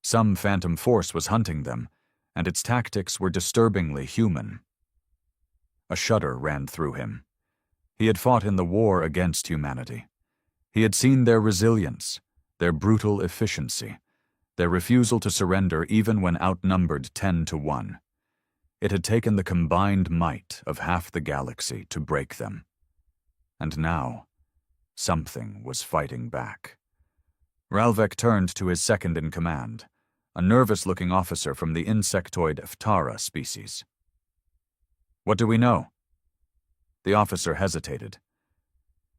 Some phantom force was hunting them, and its tactics were disturbingly human. A shudder ran through him. He had fought in the war against humanity. He had seen their resilience, their brutal efficiency, their refusal to surrender even when outnumbered 10-1. It had taken the combined might of half the galaxy to break them. And now, something was fighting back. Ralvek turned to his second-in-command, a nervous-looking officer from the insectoid Ftara species. "What do we know?" The officer hesitated.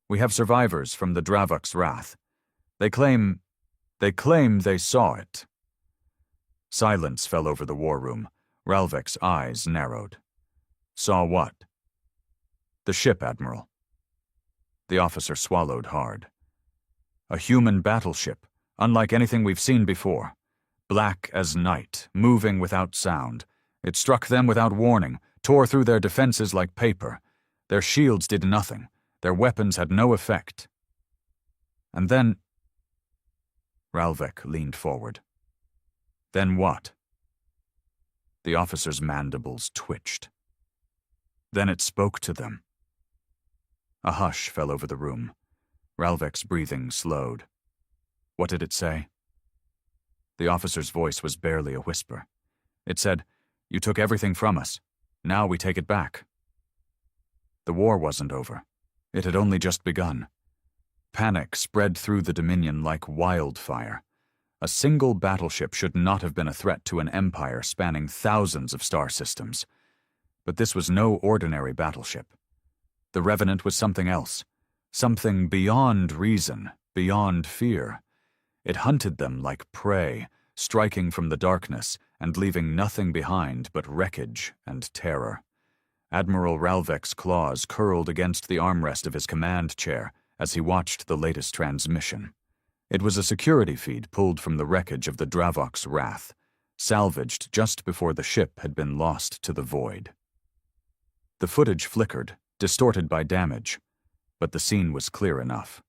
"We have survivors from the Dravok's wrath. They claim they saw it." Silence fell over the war room. Ralvek's eyes narrowed. "Saw what?" "The ship, Admiral." The officer swallowed hard. "A human battleship, unlike anything we've seen before. Black as night, moving without sound. It struck them without warning, tore through their defenses like paper. Their shields did nothing. Their weapons had no effect. And then..." Ralvek leaned forward. "Then what?" The officer's mandibles twitched. "Then it spoke to them." A hush fell over the room. Ralvek's breathing slowed. "What did it say?" The officer's voice was barely a whisper. It said, "You took everything from us. Now we take it back." The war wasn't over. It had only just begun. Panic spread through the Dominion like wildfire. A single battleship should not have been a threat to an empire spanning thousands of star systems. But this was no ordinary battleship. The Revenant was something else. Something beyond reason, beyond fear. It hunted them like prey, striking from the darkness and leaving nothing behind but wreckage and terror. Admiral Ralvek's claws curled against the armrest of his command chair as he watched the latest transmission. It was a security feed pulled from the wreckage of the Dravok's wrath, salvaged just before the ship had been lost to the void. The footage flickered, distorted by damage, but the scene was clear enough.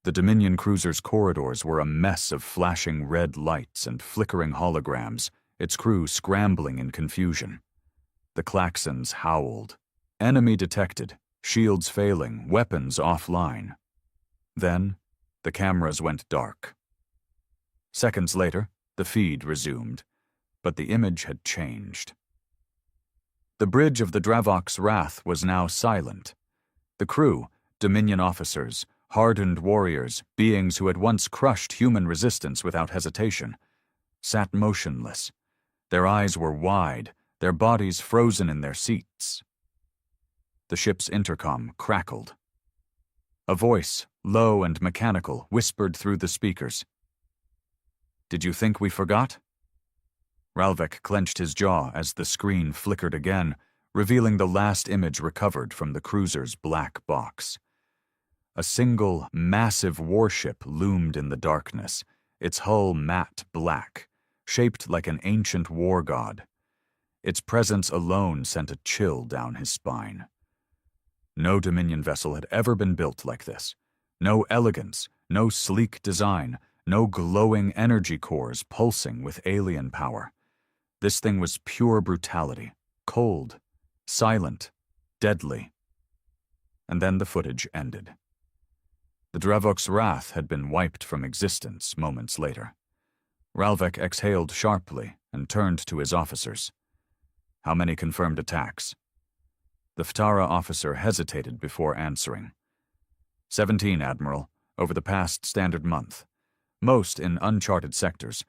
The Dominion cruiser's corridors were a mess of flashing red lights and flickering holograms, its crew scrambling in confusion. The klaxons howled. Enemy detected, shields failing, weapons offline. Then, the cameras went dark. Seconds later, the feed resumed, but the image had changed. The bridge of the Dravok's wrath was now silent. The crew, Dominion officers, hardened warriors, beings who had once crushed human resistance without hesitation, sat motionless. Their eyes were wide, their bodies frozen in their seats. The ship's intercom crackled. A voice, low and mechanical, whispered through the speakers. "Did you think we forgot?" Ralvek clenched his jaw as the screen flickered again, revealing the last image recovered from the cruiser's black box. A single, massive warship loomed in the darkness, its hull matte black, shaped like an ancient war god. Its presence alone sent a chill down his spine. No Dominion vessel had ever been built like this. No elegance, no sleek design, no glowing energy cores pulsing with alien power. This thing was pure brutality, cold, silent, deadly. And then the footage ended. The Dravok's wrath had been wiped from existence moments later. Ralvek exhaled sharply and turned to his officers. "How many confirmed attacks?" The Ftara officer hesitated before answering. 17, Admiral, over the past standard month. Most in uncharted sectors,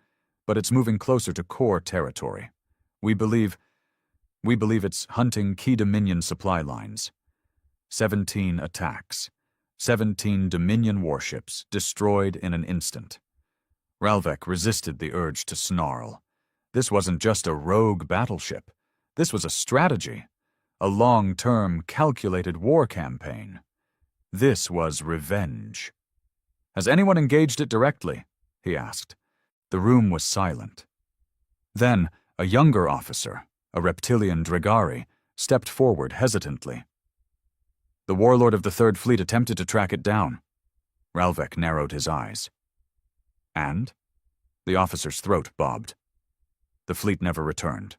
but it's moving closer to core territory. We believe it's hunting key Dominion supply lines. 17 attacks. 17 Dominion warships destroyed in an instant. Ralvek resisted the urge to snarl. This wasn't just a rogue battleship. This was a strategy. A long-term, calculated war campaign. This was revenge. "Has anyone engaged it directly?" he asked. The room was silent. Then, a younger officer, a reptilian Dragari, stepped forward hesitantly. "The warlord of the Third Fleet attempted to track it down." Ralvek narrowed his eyes. "And?" The officer's throat bobbed. "The fleet never returned."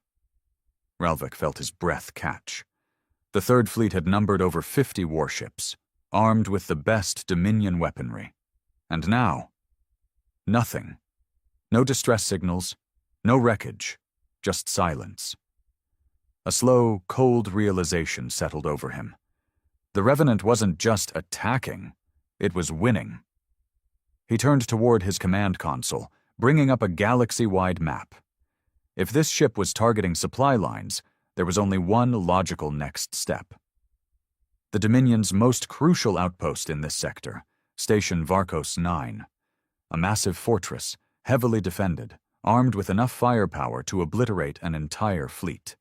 Ralvek felt his breath catch. The Third Fleet had numbered over 50 warships, armed with the best Dominion weaponry. And now, nothing. No distress signals, no wreckage, just silence. A slow, cold realization settled over him. The Revenant wasn't just attacking, it was winning. He turned toward his command console, bringing up a galaxy-wide map. If this ship was targeting supply lines, there was only one logical next step. The Dominion's most crucial outpost in this sector, Station Varkos 9, a massive fortress, heavily defended, armed with enough firepower to obliterate an entire fleet.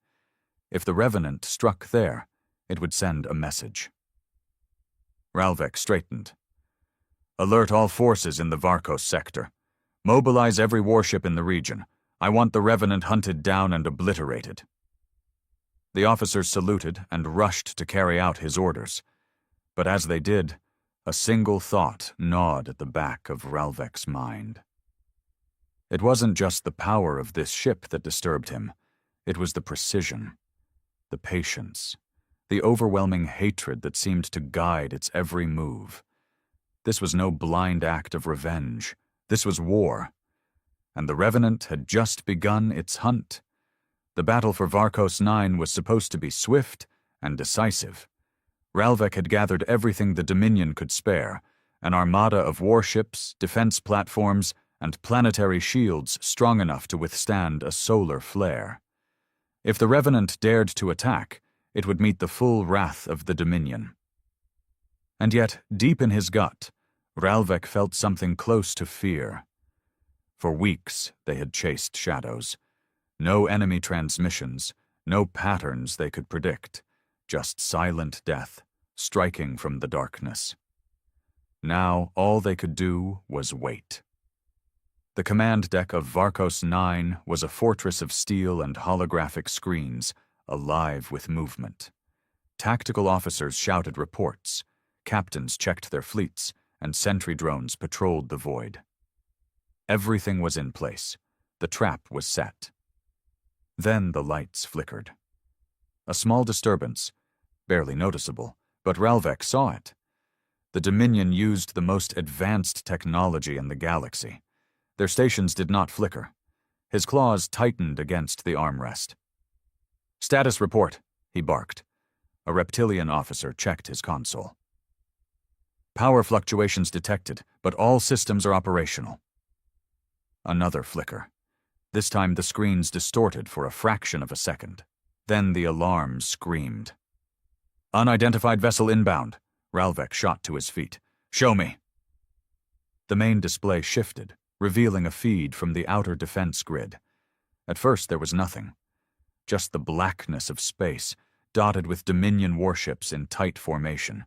If the Revenant struck there, it would send a message. Ralvek straightened. "Alert all forces in the Varkos sector. Mobilize every warship in the region. I want the Revenant hunted down and obliterated." The officers saluted and rushed to carry out his orders. But as they did, a single thought gnawed at the back of Ralvek's mind. It wasn't just the power of this ship that disturbed him. It was the precision, the patience, the overwhelming hatred that seemed to guide its every move. This was no blind act of revenge. This was war. And the Revenant had just begun its hunt. The battle for Varkos 9 was supposed to be swift and decisive. Ralvek had gathered everything the Dominion could spare, an armada of warships, defense platforms, and planetary shields strong enough to withstand a solar flare. If the Revenant dared to attack, it would meet the full wrath of the Dominion. And yet, deep in his gut, Ralvek felt something close to fear. For weeks, they had chased shadows. No enemy transmissions, no patterns they could predict, just silent death, striking from the darkness. Now, all they could do was wait. The command deck of Varkos 9 was a fortress of steel and holographic screens, alive with movement. Tactical officers shouted reports, captains checked their fleets, and sentry drones patrolled the void. Everything was in place. The trap was set. Then the lights flickered. A small disturbance, barely noticeable, but Ralvek saw it. The Dominion used the most advanced technology in the galaxy. Their stations did not flicker. His claws tightened against the armrest. "Status report," he barked. A reptilian officer checked his console. "Power fluctuations detected, but all systems are operational." Another flicker. This time the screens distorted for a fraction of a second. Then the alarm screamed. "Unidentified vessel inbound." Ralvek shot to his feet. "Show me." The main display shifted, revealing a feed from the outer defense grid. At first there was nothing. Just the blackness of space, dotted with Dominion warships in tight formation.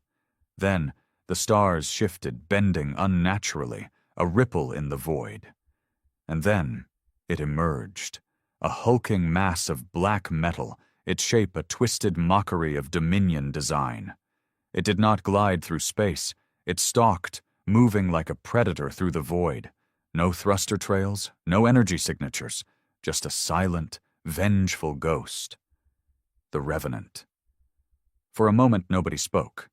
Then, the stars shifted, bending unnaturally, a ripple in the void. And then, it emerged, a hulking mass of black metal, its shape a twisted mockery of Dominion design. It did not glide through space. It stalked, moving like a predator through the void. No thruster trails, no energy signatures, just a silent, vengeful ghost. The Revenant. For a moment nobody spoke.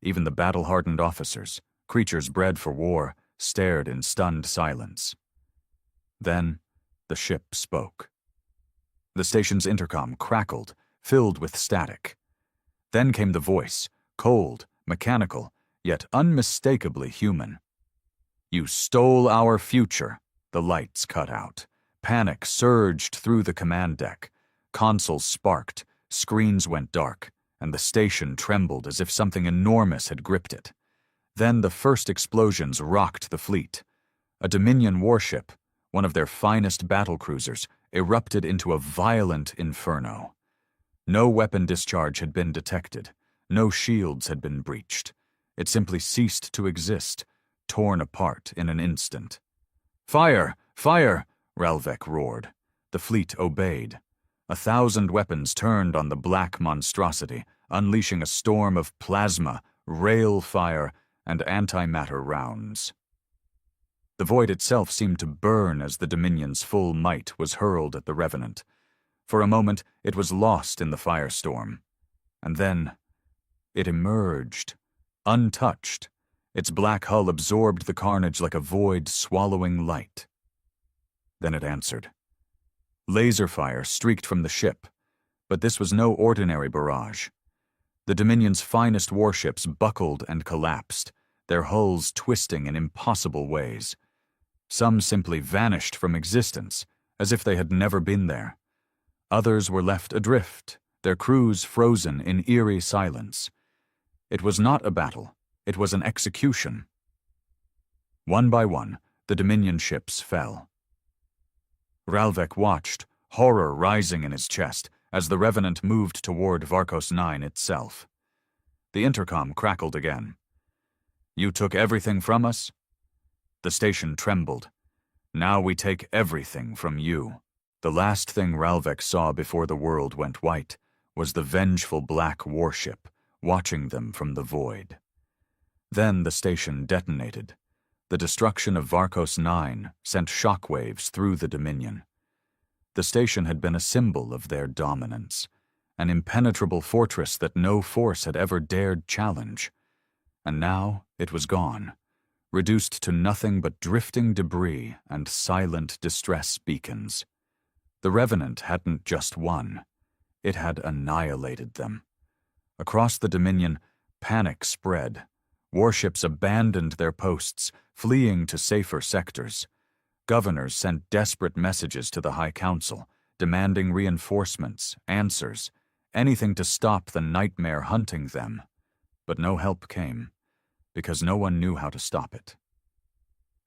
Even the battle-hardened officers, creatures bred for war, stared in stunned silence. Then, the ship spoke. The station's intercom crackled, filled with static. Then came the voice, cold, mechanical, yet unmistakably human. "You stole our future." The lights cut out. Panic surged through the command deck. Consoles sparked, screens went dark, and the station trembled as if something enormous had gripped it. Then the first explosions rocked the fleet. A Dominion warship, one of their finest battlecruisers, erupted into a violent inferno. No weapon discharge had been detected. No shields had been breached. It simply ceased to exist, torn apart in an instant. "Fire! Fire!" Ralvek roared. The fleet obeyed. 1,000 weapons turned on the black monstrosity, unleashing a storm of plasma, rail fire, and antimatter rounds. The void itself seemed to burn as the Dominion's full might was hurled at the Revenant. For a moment, it was lost in the firestorm. And then, it emerged, untouched. Its black hull absorbed the carnage like a void swallowing light. Then it answered. Laser fire streaked from the ship, but this was no ordinary barrage. The Dominion's finest warships buckled and collapsed, their hulls twisting in impossible ways. Some simply vanished from existence, as if they had never been there. Others were left adrift, their crews frozen in eerie silence. It was not a battle, it was an execution. One by one, the Dominion ships fell. Ralvek watched, horror rising in his chest, as the Revenant moved toward Varkos 9 itself. The intercom crackled again. "You took everything from us?" The station trembled. "Now we take everything from you." The last thing Ralvek saw before the world went white was the vengeful black warship, watching them from the void. Then the station detonated. The destruction of Varkos 9 sent shockwaves through the Dominion. The station had been a symbol of their dominance, an impenetrable fortress that no force had ever dared challenge. And now it was gone, reduced to nothing but drifting debris and silent distress beacons. The Revenant hadn't just won, it had annihilated them. Across the Dominion, panic spread. Warships abandoned their posts, fleeing to safer sectors. Governors sent desperate messages to the High Council, demanding reinforcements, answers, anything to stop the nightmare hunting them. But no help came, because no one knew how to stop it.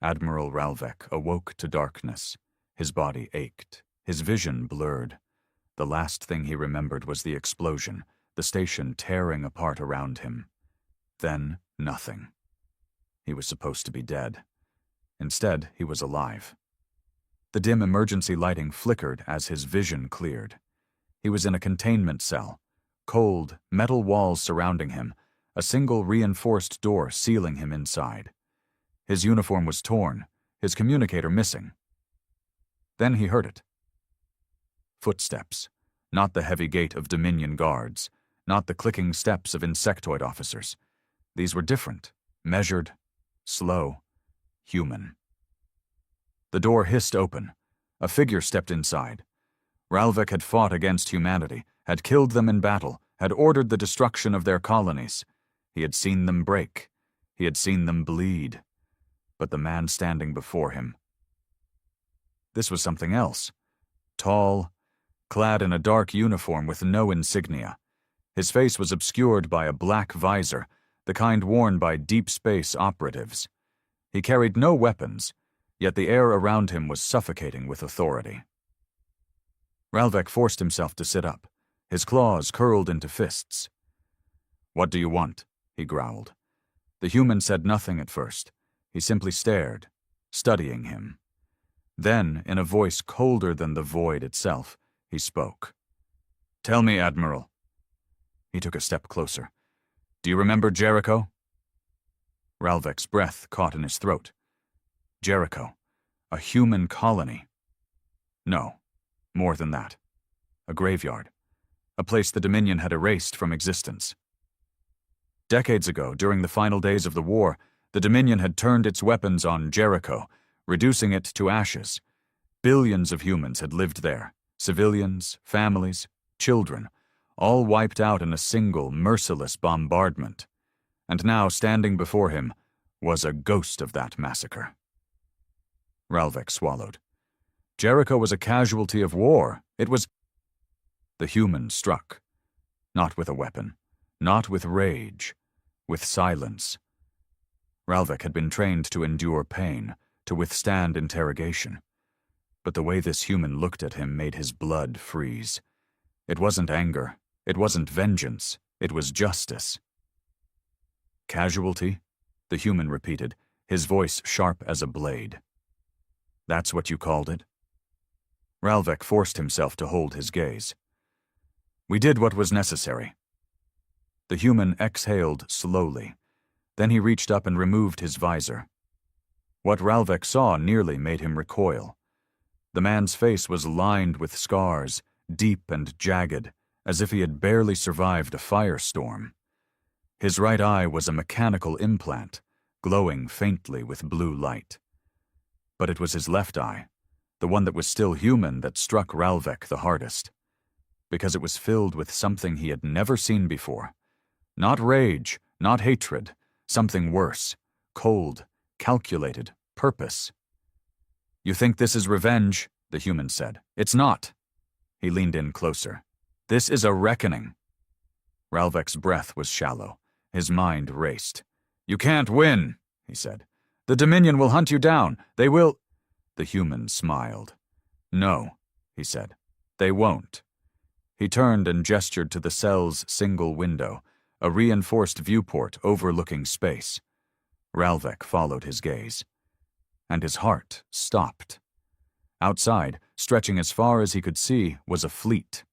Admiral Ralvek awoke to darkness. His body ached, his vision blurred. The last thing he remembered was the explosion, the station tearing apart around him. Then, nothing. He was supposed to be dead. Instead, he was alive. The dim emergency lighting flickered as his vision cleared. He was in a containment cell, cold, metal walls surrounding him, a single reinforced door sealing him inside. His uniform was torn, his communicator missing. Then he heard it. Footsteps, not the heavy gait of Dominion guards, not the clicking steps of insectoid officers. These were different, measured, slow, human. The door hissed open. A figure stepped inside. Ralvek had fought against humanity, had killed them in battle, had ordered the destruction of their colonies. He had seen them break. He had seen them bleed. But the man standing before him, this was something else. Tall, clad in a dark uniform with no insignia. His face was obscured by a black visor, the kind worn by deep space operatives. He carried no weapons, yet the air around him was suffocating with authority. Ralvek forced himself to sit up, his claws curled into fists. "What do you want?" he growled. The human said nothing at first. He simply stared, studying him. Then, in a voice colder than the void itself, he spoke. "Tell me, Admiral." He took a step closer. "Do you remember Jericho?" Ralvek's breath caught in his throat. Jericho, a human colony. No, more than that. A graveyard, a place the Dominion had erased from existence. Decades ago, during the final days of the war, the Dominion had turned its weapons on Jericho, reducing it to ashes. Billions of humans had lived there, civilians, families, children, all wiped out in a single, merciless bombardment. And now, standing before him, was a ghost of that massacre. Ralvek swallowed. Jericho was a casualty of war. It was... The human struck. Not with a weapon, not with rage, with silence. Ralvek had been trained to endure pain, to withstand interrogation. But the way this human looked at him made his blood freeze. It wasn't anger, it wasn't vengeance, it was justice. Casualty? The human repeated, his voice sharp as a blade. That's what you called it? Ralvek forced himself to hold his gaze. We did what was necessary. The human exhaled slowly. Then he reached up and removed his visor. What Ralvek saw nearly made him recoil. The man's face was lined with scars, deep and jagged, as if he had barely survived a firestorm. His right eye was a mechanical implant, glowing faintly with blue light. But it was his left eye, the one that was still human, that struck Ralvek the hardest, because it was filled with something he had never seen before. Not rage, not hatred, something worse, cold, calculated, purpose. You think this is revenge, the human said. It's not. He leaned in closer. This is a reckoning. Ralvek's breath was shallow. His mind raced. You can't win, he said. The Dominion will hunt you down. They will. The human smiled. No, he said. They won't. He turned and gestured to the cell's single window, a reinforced viewport overlooking space. Ralvek followed his gaze. And his heart stopped. Outside, stretching as far as he could see, was a fleet.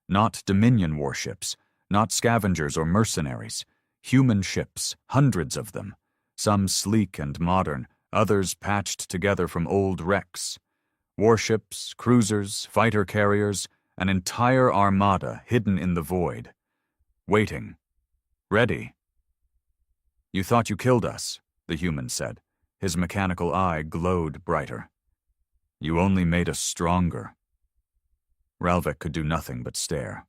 Not Dominion warships, not scavengers or mercenaries. Human ships, hundreds of them. Some sleek and modern, others patched together from old wrecks. Warships, cruisers, fighter carriers, an entire armada hidden in the void. Waiting. Ready. You thought you killed us, the human said. His mechanical eye glowed brighter. You only made us stronger. Ralvek could do nothing but stare.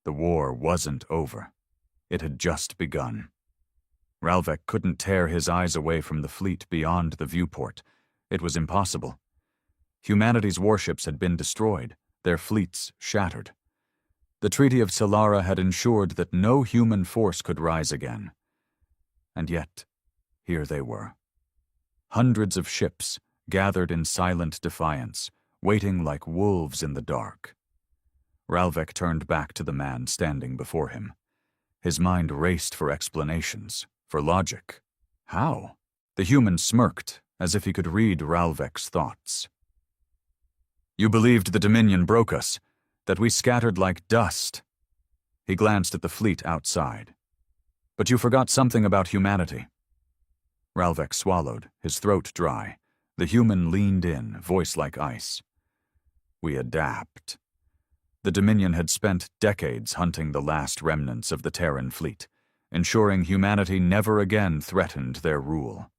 The war wasn't over. It had just begun. Ralvek couldn't tear his eyes away from the fleet beyond the viewport. It was impossible. Humanity's warships had been destroyed, their fleets shattered. The Treaty of Solara had ensured that no human force could rise again. And yet, here they were. Hundreds of ships gathered in silent defiance, waiting like wolves in the dark. Ralvek turned back to the man standing before him. His mind raced for explanations, for logic. How? The human smirked, as if he could read Ralvek's thoughts. You believed the Dominion broke us, that we scattered like dust. He glanced at the fleet outside. But you forgot something about humanity. Ralvek swallowed, his throat dry. The human leaned in, voice like ice. We adapt. The Dominion had spent decades hunting the last remnants of the Terran fleet, ensuring humanity never again threatened their rule.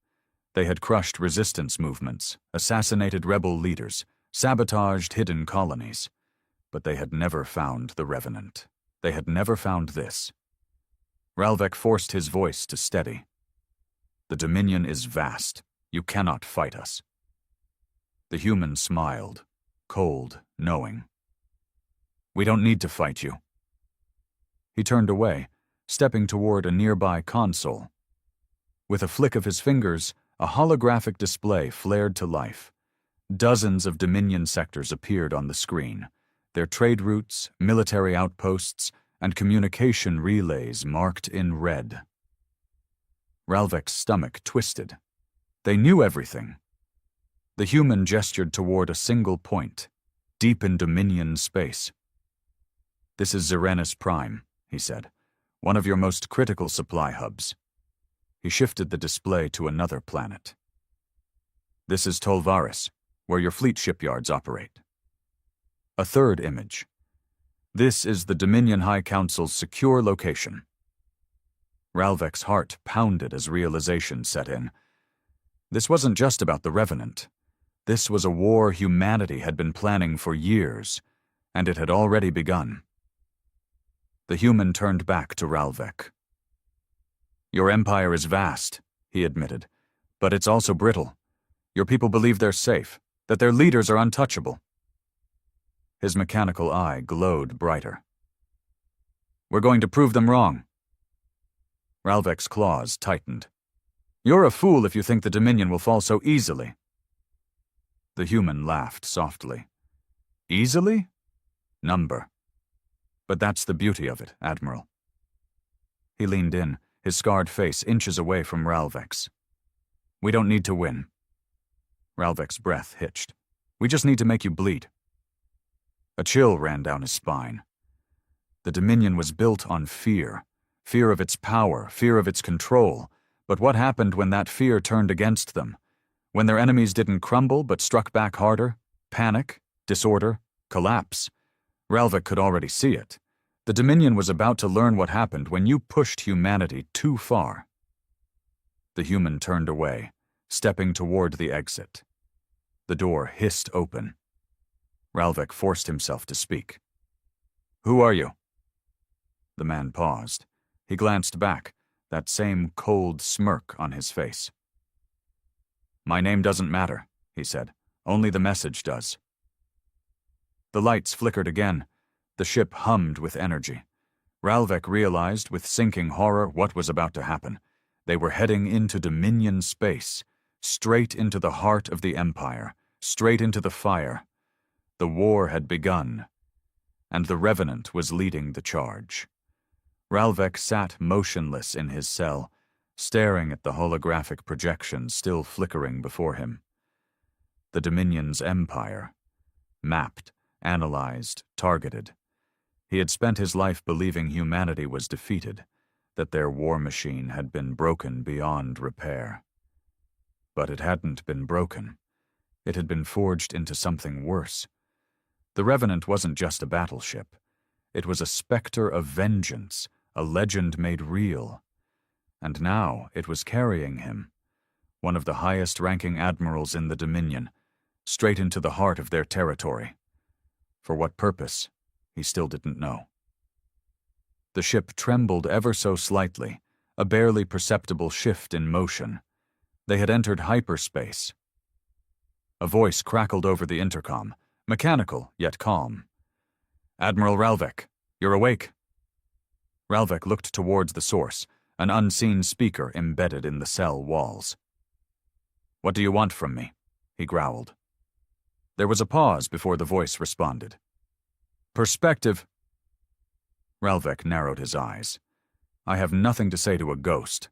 They had crushed resistance movements, assassinated rebel leaders, sabotaged hidden colonies. But they had never found the Revenant. They had never found this. Ralvek forced his voice to steady. The Dominion is vast. You cannot fight us. The human smiled, cold, knowing. We don't need to fight you. He turned away, stepping toward a nearby console. With a flick of his fingers, a holographic display flared to life. Dozens of Dominion sectors appeared on the screen, their trade routes, military outposts, and communication relays marked in red. Ralvek's stomach twisted. They knew everything. The human gestured toward a single point, deep in Dominion space. This is Xerenus Prime, he said, one of your most critical supply hubs. He shifted the display to another planet. This is Tolvaris, where your fleet shipyards operate. A third image. This is the Dominion High Council's secure location. Ralvek's heart pounded as realization set in. This wasn't just about the Revenant. This was a war humanity had been planning for years, and it had already begun. The human turned back to Ralvek. Your empire is vast, he admitted, but it's also brittle. Your people believe they're safe, that their leaders are untouchable. His mechanical eye glowed brighter. We're going to prove them wrong. Ralvek's claws tightened. You're a fool if you think the Dominion will fall so easily. The human laughed softly. Easily? Number. But that's the beauty of it, Admiral. He leaned in, his scarred face inches away from Ralvek's. "We don't need to win." Ralvek's breath hitched. "We just need to make you bleed." A chill ran down his spine. The Dominion was built on fear. Fear of its power, fear of its control. But what happened when that fear turned against them? When their enemies didn't crumble but struck back harder? Panic, disorder, collapse. Ralvek could already see it. The Dominion was about to learn what happened when you pushed humanity too far. The human turned away, stepping toward the exit. The door hissed open. Ralvek forced himself to speak. "Who are you?" The man paused. He glanced back, that same cold smirk on his face. "My name doesn't matter," he said. "Only the message does." The lights flickered again. The ship hummed with energy. Ralvek realized with sinking horror what was about to happen. They were heading into Dominion space, straight into the heart of the Empire, straight into the fire. The war had begun, and the Revenant was leading the charge. Ralvek sat motionless in his cell, staring at the holographic projection still flickering before him. The Dominion's empire. Mapped, analyzed, targeted. He had spent his life believing humanity was defeated, that their war machine had been broken beyond repair. But it hadn't been broken. It had been forged into something worse. The Revenant wasn't just a battleship. It was a specter of vengeance, a legend made real. And now it was carrying him, one of the highest-ranking admirals in the Dominion, straight into the heart of their territory. For what purpose, he still didn't know. The ship trembled ever so slightly, a barely perceptible shift in motion. They had entered hyperspace. A voice crackled over the intercom, mechanical yet calm. "Admiral Ralvek, you're awake." Ralvek looked towards the source, an unseen speaker embedded in the cell walls. "What do you want from me?" he growled. There was a pause before the voice responded. "Perspective." Ralvek narrowed his eyes. "I have nothing to say to a ghost."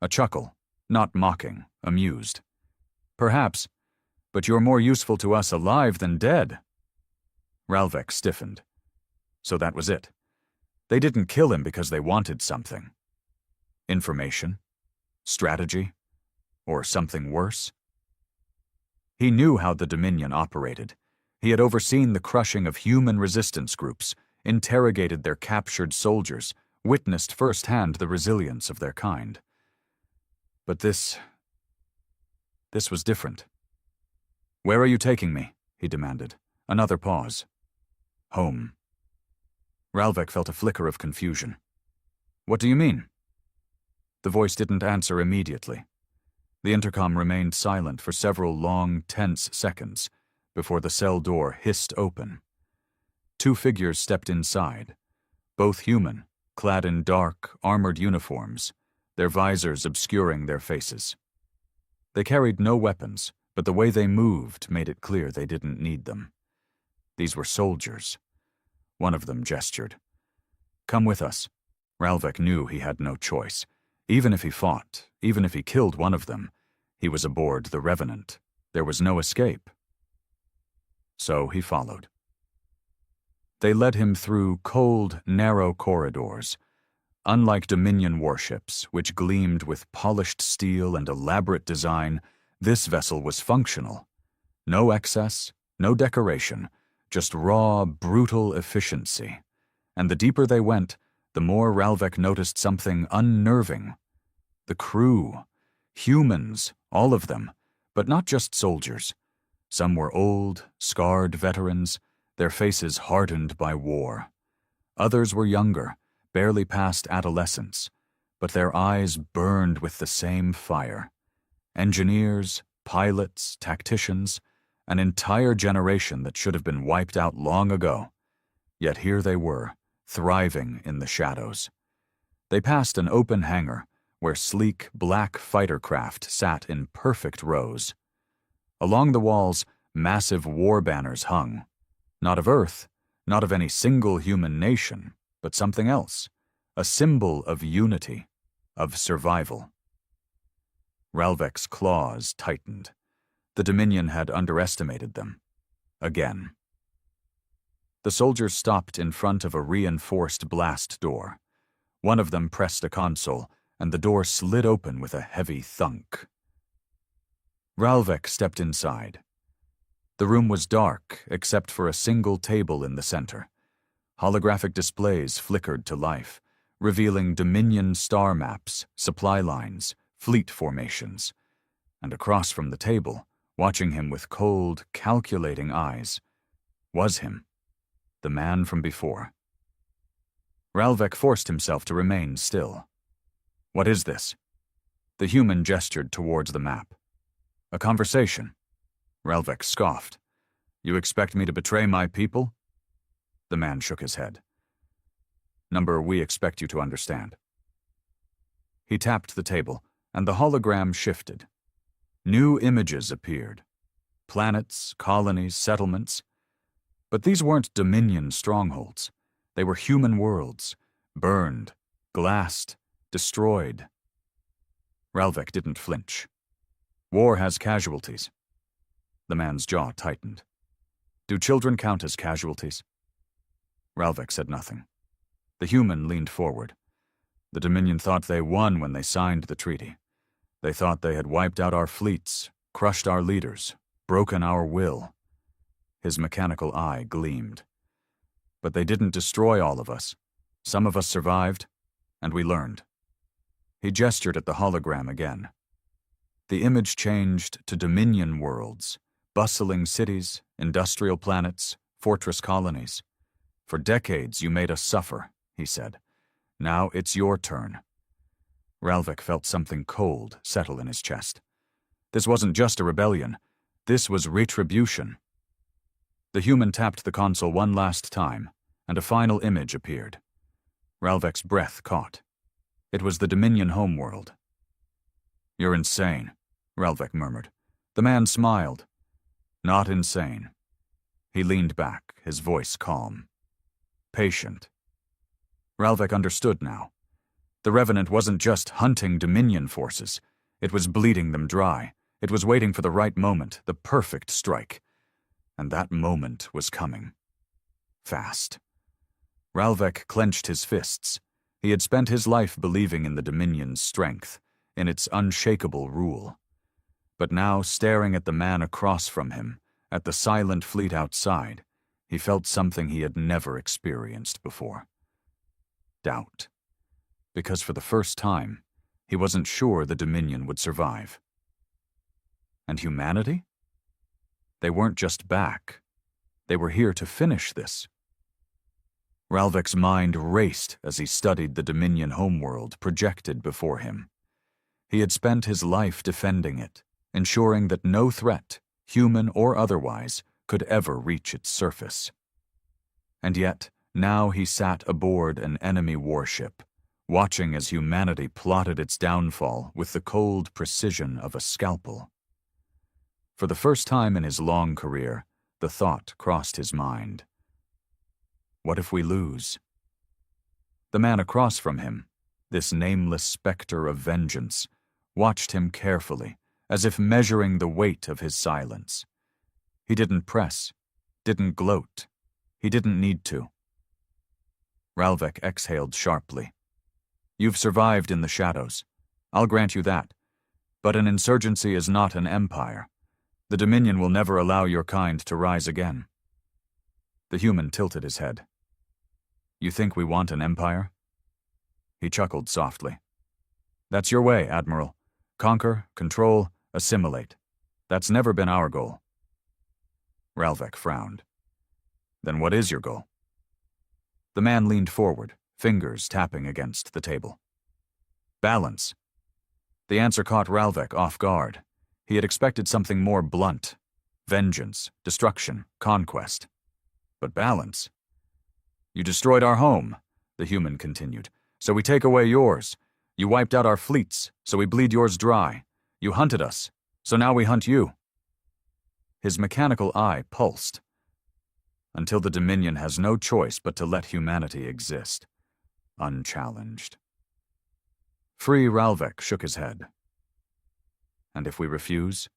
A chuckle, not mocking, amused. "Perhaps, but you're more useful to us alive than dead." Ralvek stiffened. So that was it. They didn't kill him because they wanted something. Information? Strategy? Or something worse? He knew how the Dominion operated. He had overseen the crushing of human resistance groups, interrogated their captured soldiers, witnessed firsthand the resilience of their kind. But this was different. "Where are you taking me?" he demanded. Another pause. "Home." Ralvek felt a flicker of confusion. "What do you mean?" The voice didn't answer immediately. The intercom remained silent for several long, tense seconds before the cell door hissed open. Two figures stepped inside, both human, clad in dark, armored uniforms, their visors obscuring their faces. They carried no weapons, but the way they moved made it clear they didn't need them. These were soldiers. One of them gestured. "Come with us." Ralvek knew he had no choice. Even if he fought, even if he killed one of them, he was aboard the Revenant. There was no escape. So he followed. They led him through cold, narrow corridors. Unlike Dominion warships, which gleamed with polished steel and elaborate design, this vessel was functional. No excess, no decoration, just raw, brutal efficiency. And the deeper they went, the more Ralvek noticed something unnerving. The crew. Humans, all of them, but not just soldiers. Some were old, scarred veterans, their faces hardened by war. Others were younger, barely past adolescence, but their eyes burned with the same fire. Engineers, pilots, tacticians, an entire generation that should have been wiped out long ago. Yet here they were, thriving in the shadows. They passed an open hangar where sleek, black fighter craft sat in perfect rows. Along the walls, massive war banners hung. Not of Earth, not of any single human nation, but something else, a symbol of unity, of survival. Ralvek's claws tightened. The Dominion had underestimated them. Again. The soldiers stopped in front of a reinforced blast door. One of them pressed a console, and the door slid open with a heavy thunk. Ralvek stepped inside. The room was dark, except for a single table in the center. Holographic displays flickered to life, revealing Dominion star maps, supply lines, fleet formations. And across from the table, watching him with cold, calculating eyes, was him, the man from before. Ralvek forced himself to remain still. What is this? The human gestured towards the map. A conversation. Ralvek scoffed. You expect me to betray my people? The man shook his head. Number, we expect you to understand. He tapped the table, and the hologram shifted. New images appeared. Planets, colonies, settlements. But these weren't Dominion strongholds. They were human worlds, burned, glassed, destroyed. Ralvek didn't flinch. War has casualties. The man's jaw tightened. Do children count as casualties? Ralvek said nothing. The human leaned forward. The Dominion thought they won when they signed the treaty. They thought they had wiped out our fleets, crushed our leaders, broken our will. His mechanical eye gleamed. But they didn't destroy all of us. Some of us survived, and we learned. He gestured at the hologram again. The image changed to Dominion worlds, bustling cities, industrial planets, fortress colonies. For decades you made us suffer, he said. Now it's your turn. Ralvek felt something cold settle in his chest. This wasn't just a rebellion. This was retribution. The human tapped the console one last time, and a final image appeared. Ralvek's breath caught. It was the Dominion homeworld. You're insane, Ralvek murmured. The man smiled. Not insane. He leaned back, his voice calm. Patient. Ralvek understood now. The Revenant wasn't just hunting Dominion forces. It was bleeding them dry. It was waiting for the right moment, the perfect strike. And that moment was coming. Fast. Ralvek clenched his fists. He had spent his life believing in the Dominion's strength, in its unshakable rule. But now, staring at the man across from him, at the silent fleet outside, he felt something he had never experienced before. Doubt. Because for the first time, he wasn't sure the Dominion would survive. And humanity? They weren't just back. They were here to finish this. Ralvek's mind raced as he studied the Dominion homeworld projected before him. He had spent his life defending it, ensuring that no threat, human or otherwise, could ever reach its surface. And yet, now he sat aboard an enemy warship, watching as humanity plotted its downfall with the cold precision of a scalpel. For the first time in his long career, the thought crossed his mind. What if we lose? The man across from him, this nameless specter of vengeance, watched him carefully, as if measuring the weight of his silence. He didn't press, didn't gloat. He didn't need to. Ralvek exhaled sharply. You've survived in the shadows. I'll grant you that. But an insurgency is not an empire. The Dominion will never allow your kind to rise again. The human tilted his head. You think we want an empire? He chuckled softly. That's your way, Admiral. Conquer, control, assimilate. That's never been our goal. Ralvek frowned. Then what is your goal? The man leaned forward, fingers tapping against the table. Balance. The answer caught Ralvek off guard. He had expected something more blunt. Vengeance, destruction, conquest. But balance. You destroyed our home, the human continued, so we take away yours. You wiped out our fleets, so we bleed yours dry. You hunted us, so now we hunt you. His mechanical eye pulsed. Until the Dominion has no choice but to let humanity exist, unchallenged. Free Ralvek shook his head. And if we refuse?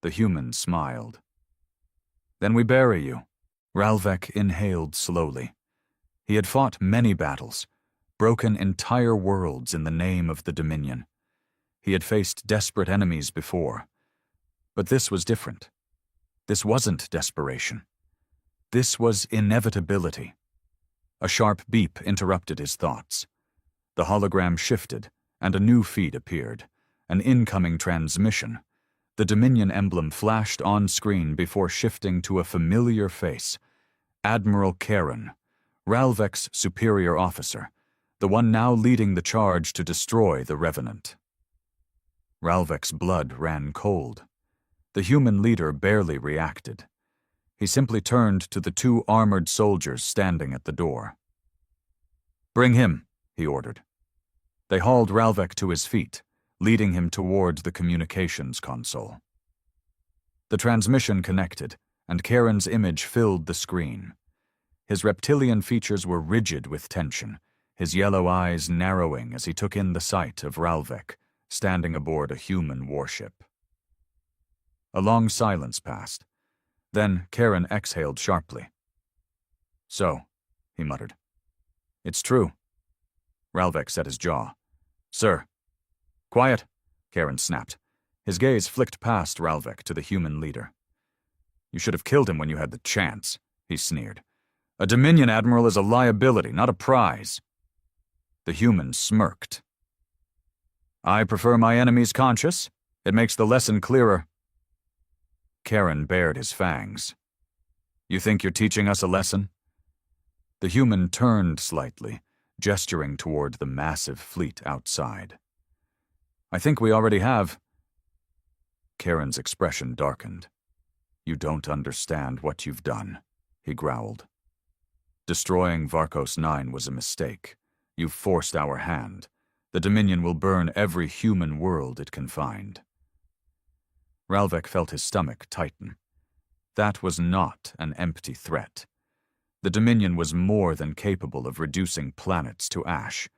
The human smiled. Then we bury you. Ralvek inhaled slowly. He had fought many battles, broken entire worlds in the name of the Dominion. He had faced desperate enemies before. But this was different. This wasn't desperation. This was inevitability. A sharp beep interrupted his thoughts. The hologram shifted, and a new feed appeared, an incoming transmission. The Dominion emblem flashed on screen before shifting to a familiar face. Admiral Karen, Ralvek's superior officer, the one now leading the charge to destroy the Revenant. Ralvek's blood ran cold. The human leader barely reacted. He simply turned to the two armored soldiers standing at the door. "Bring him," he ordered. They hauled Ralvek to his feet, leading him toward the communications console. The transmission connected, and Karen's image filled the screen. His reptilian features were rigid with tension, his yellow eyes narrowing as he took in the sight of Ralvek, standing aboard a human warship. A long silence passed. Then Karen exhaled sharply. "So," he muttered. "It's true." Ralvek set his jaw. "Sir." "Quiet," Karen snapped. His gaze flicked past Ralvek to the human leader. "You should have killed him when you had the chance," he sneered. "A Dominion admiral is a liability, not a prize." The human smirked. "I prefer my enemies conscious. It makes the lesson clearer." Karen bared his fangs. "You think you're teaching us a lesson?" The human turned slightly, gesturing toward the massive fleet outside. "I think we already have." Karen's expression darkened. "You don't understand what you've done," he growled. "Destroying Varkos 9 was a mistake. You've forced our hand. The Dominion will burn every human world it can find." Ralvek felt his stomach tighten. That was not an empty threat. The Dominion was more than capable of reducing planets to ash,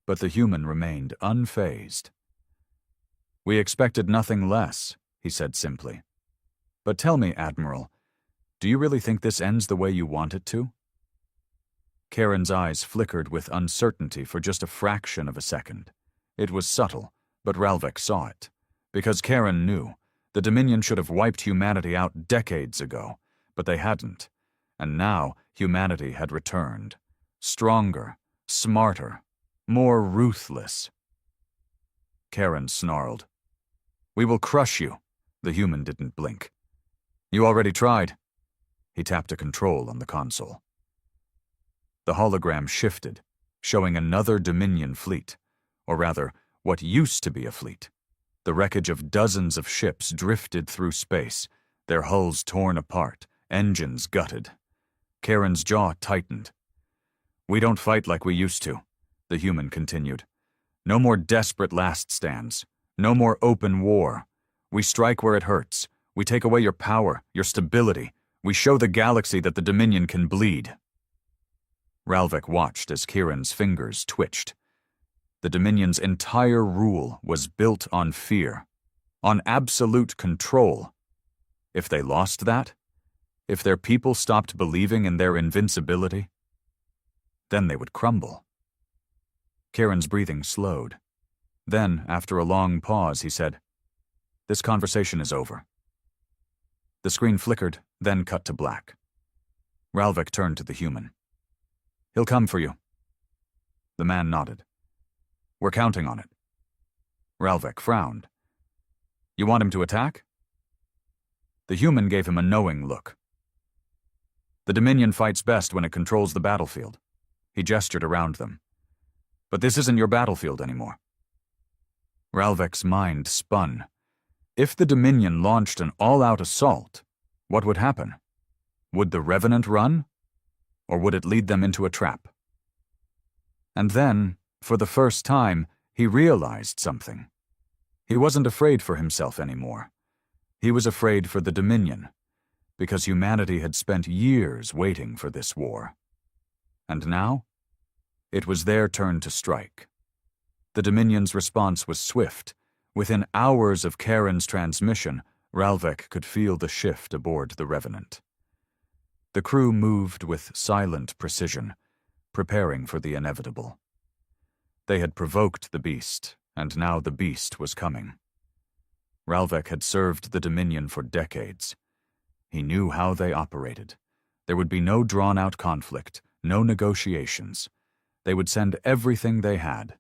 but the human remained unfazed. "We expected nothing less," he said simply. "But tell me, Admiral, do you really think this ends the way you want it to?" Karen's eyes flickered with uncertainty for just a fraction of a second. It was subtle, but Ralvek saw it. Because Karen knew, the Dominion should have wiped humanity out decades ago, but they hadn't. And now humanity had returned. Stronger, smarter, more ruthless. Karen snarled. "We will crush you." The human didn't blink. "You already tried." He tapped a control on the console. The hologram shifted, showing another Dominion fleet, or rather, what used to be a fleet. The wreckage of dozens of ships drifted through space, their hulls torn apart, engines gutted. Karen's jaw tightened. "We don't fight like we used to," the human continued. "No more desperate last stands. No more open war. We strike where it hurts. We take away your power, your stability. We show the galaxy that the Dominion can bleed." Ralvek watched as Kieran's fingers twitched. The Dominion's entire rule was built on fear, on absolute control. If they lost that, if their people stopped believing in their invincibility, then they would crumble. Kieran's breathing slowed. Then, after a long pause, he said, "This conversation is over." The screen flickered, then cut to black. Ralvek turned to the human. "He'll come for you." The man nodded. "We're counting on it." Ralvek frowned. "You want him to attack?" The human gave him a knowing look. "The Dominion fights best when it controls the battlefield." He gestured around them. "But this isn't your battlefield anymore." Ralvek's mind spun. If the Dominion launched an all-out assault, what would happen? Would the Revenant run? Or would it lead them into a trap? And then, for the first time, he realized something. He wasn't afraid for himself anymore. He was afraid for the Dominion, because humanity had spent years waiting for this war. And now, it was their turn to strike. The Dominion's response was swift. Within hours of Karen's transmission, Ralvek could feel the shift aboard the Revenant. The crew moved with silent precision, preparing for the inevitable. They had provoked the beast, and now the beast was coming. Ralvek had served the Dominion for decades. He knew how they operated. There would be no drawn-out conflict, no negotiations. They would send everything they had.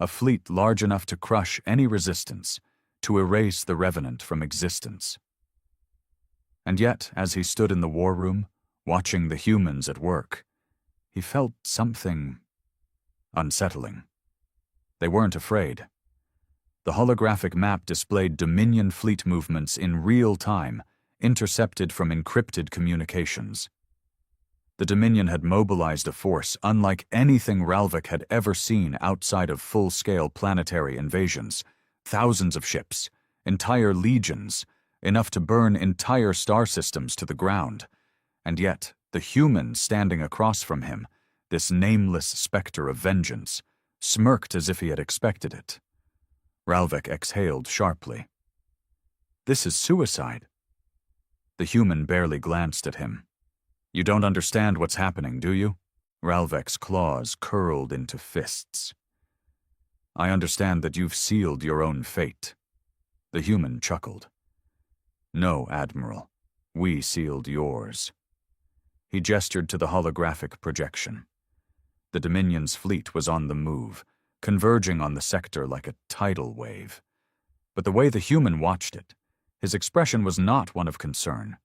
A fleet large enough to crush any resistance, to erase the Revenant from existence. And yet, as he stood in the war room, watching the humans at work, he felt something unsettling. They weren't afraid. The holographic map displayed Dominion fleet movements in real time, intercepted from encrypted communications. The Dominion had mobilized a force unlike anything Ralvek had ever seen outside of full-scale planetary invasions. Thousands of ships, entire legions, enough to burn entire star systems to the ground. And yet, the human standing across from him, this nameless specter of vengeance, smirked as if he had expected it. Ralvek exhaled sharply. "This is suicide." The human barely glanced at him. "You don't understand what's happening, do you?" Ralvek's claws curled into fists. "I understand that you've sealed your own fate." The human chuckled. "No, Admiral. We sealed yours." He gestured to the holographic projection. The Dominion's fleet was on the move, converging on the sector like a tidal wave. But the way the human watched it, his expression was not one of concern.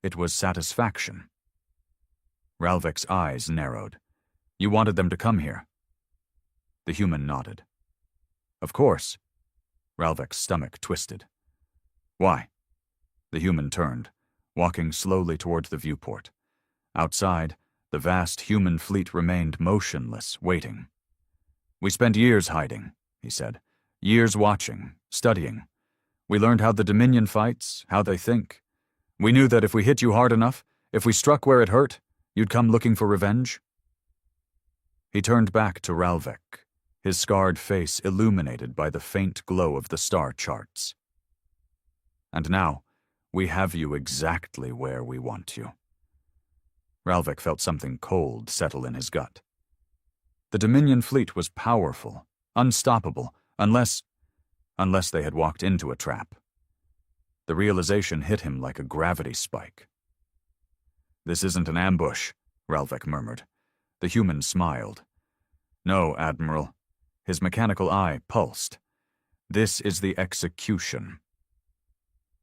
It was satisfaction. Ralvek's eyes narrowed. "You wanted them to come here?" The human nodded. "Of course." Ralvek's stomach twisted. "Why?" The human turned, walking slowly toward the viewport. Outside, the vast human fleet remained motionless, waiting. "We spent years hiding," he said. "Years watching, studying. We learned how the Dominion fights, how they think. We knew that if we hit you hard enough, if we struck where it hurt, you'd come looking for revenge." He turned back to Ralvek, his scarred face illuminated by the faint glow of the star charts. "And now, we have you exactly where we want you." Ralvek felt something cold settle in his gut. The Dominion fleet was powerful, unstoppable, unless they had walked into a trap. The realization hit him like a gravity spike. "This isn't an ambush," Ralvek murmured. The human smiled. "No, Admiral." His mechanical eye pulsed. "This is the execution."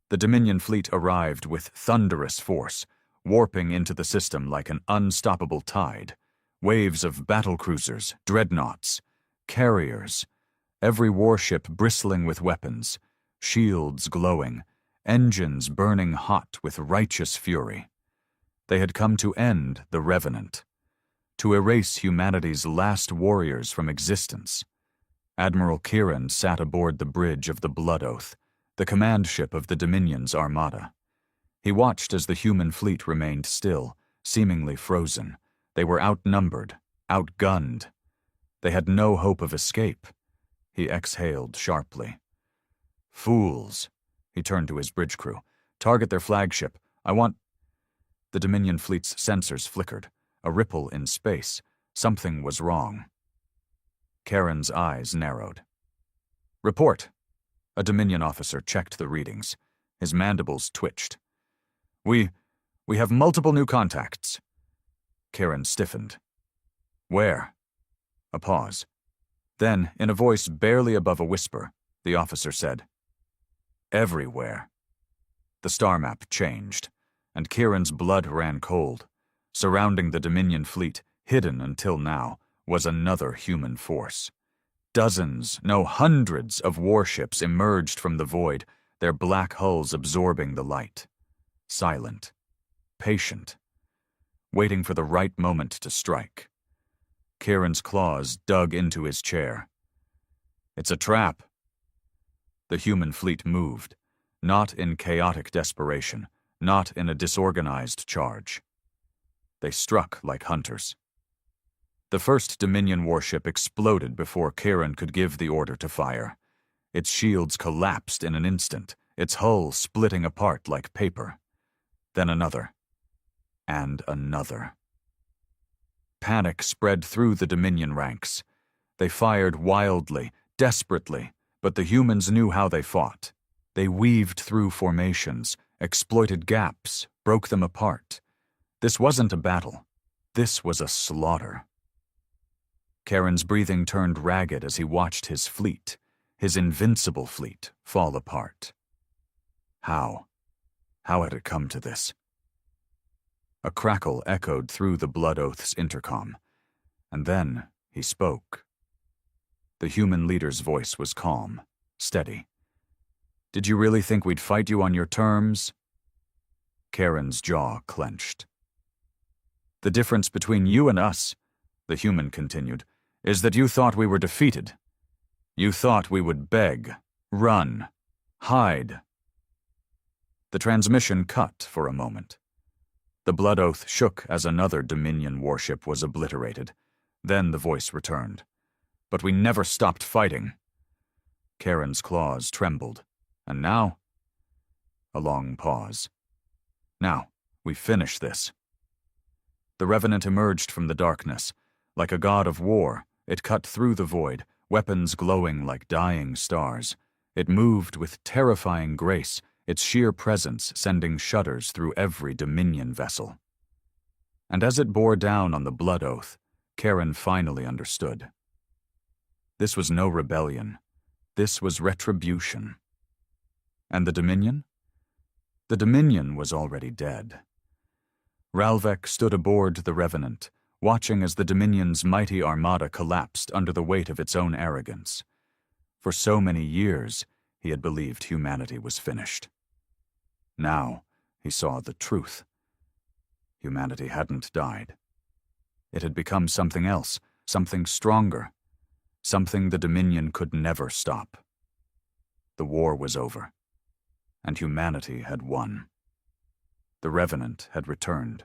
The Dominion fleet arrived with thunderous force, warping into the system like an unstoppable tide. Waves of battlecruisers, dreadnoughts, carriers, every warship bristling with weapons, shields glowing, engines burning hot with righteous fury. They had come to end the Revenant, to erase humanity's last warriors from existence. Admiral Kieran sat aboard the bridge of the Blood Oath, the command ship of the Dominion's armada. He watched as the human fleet remained still, seemingly frozen. They were outnumbered, outgunned. They had no hope of escape. He exhaled sharply. "Fools." He turned to his bridge crew. "Target their flagship. I want—" The Dominion fleet's sensors flickered, a ripple in space. Something was wrong. Karen's eyes narrowed. "Report." A Dominion officer checked the readings. His mandibles twitched. We have multiple new contacts." Karen stiffened. "Where?" A pause. Then, in a voice barely above a whisper, the officer said, "Everywhere." The star map changed, and Kieran's blood ran cold. Surrounding the Dominion fleet, hidden until now, was another human force. Dozens, no hundreds of warships emerged from the void, their black hulls absorbing the light. Silent, patient, waiting for the right moment to strike. Kieran's claws dug into his chair. "It's a trap." The human fleet moved, not in chaotic desperation, not in a disorganized charge. They struck like hunters. The first Dominion warship exploded before Karen could give the order to fire. Its shields collapsed in an instant, its hull splitting apart like paper. Then another. And another. Panic spread through the Dominion ranks. They fired wildly, desperately, but the humans knew how they fought. They weaved through formations, exploited gaps, broke them apart. This wasn't a battle. This was a slaughter. Karen's breathing turned ragged as he watched his fleet, his invincible fleet, fall apart. How? How had it come to this? A crackle echoed through the Blood Oath's intercom, and then he spoke. The human leader's voice was calm, steady. "Did you really think we'd fight you on your terms?" Karen's jaw clenched. "The difference between you and us," the human continued, "is that you thought we were defeated. You thought we would beg, run, hide." The transmission cut for a moment. The Blood Oath shook as another Dominion warship was obliterated. Then the voice returned. "But we never stopped fighting." Karen's claws trembled. "And now?" A long pause. "Now, we finish this." The Revenant emerged from the darkness. Like a god of war, it cut through the void, weapons glowing like dying stars. It moved with terrifying grace, its sheer presence sending shudders through every Dominion vessel. And as it bore down on the Blood Oath, Karen finally understood. This was no rebellion. This was retribution. And the Dominion? The Dominion was already dead. Ralvek stood aboard the Revenant, watching as the Dominion's mighty armada collapsed under the weight of its own arrogance. For so many years, he had believed humanity was finished. Now, he saw the truth. Humanity hadn't died. It had become something else, something stronger, something the Dominion could never stop. The war was over, and humanity had won. The Revenant had returned.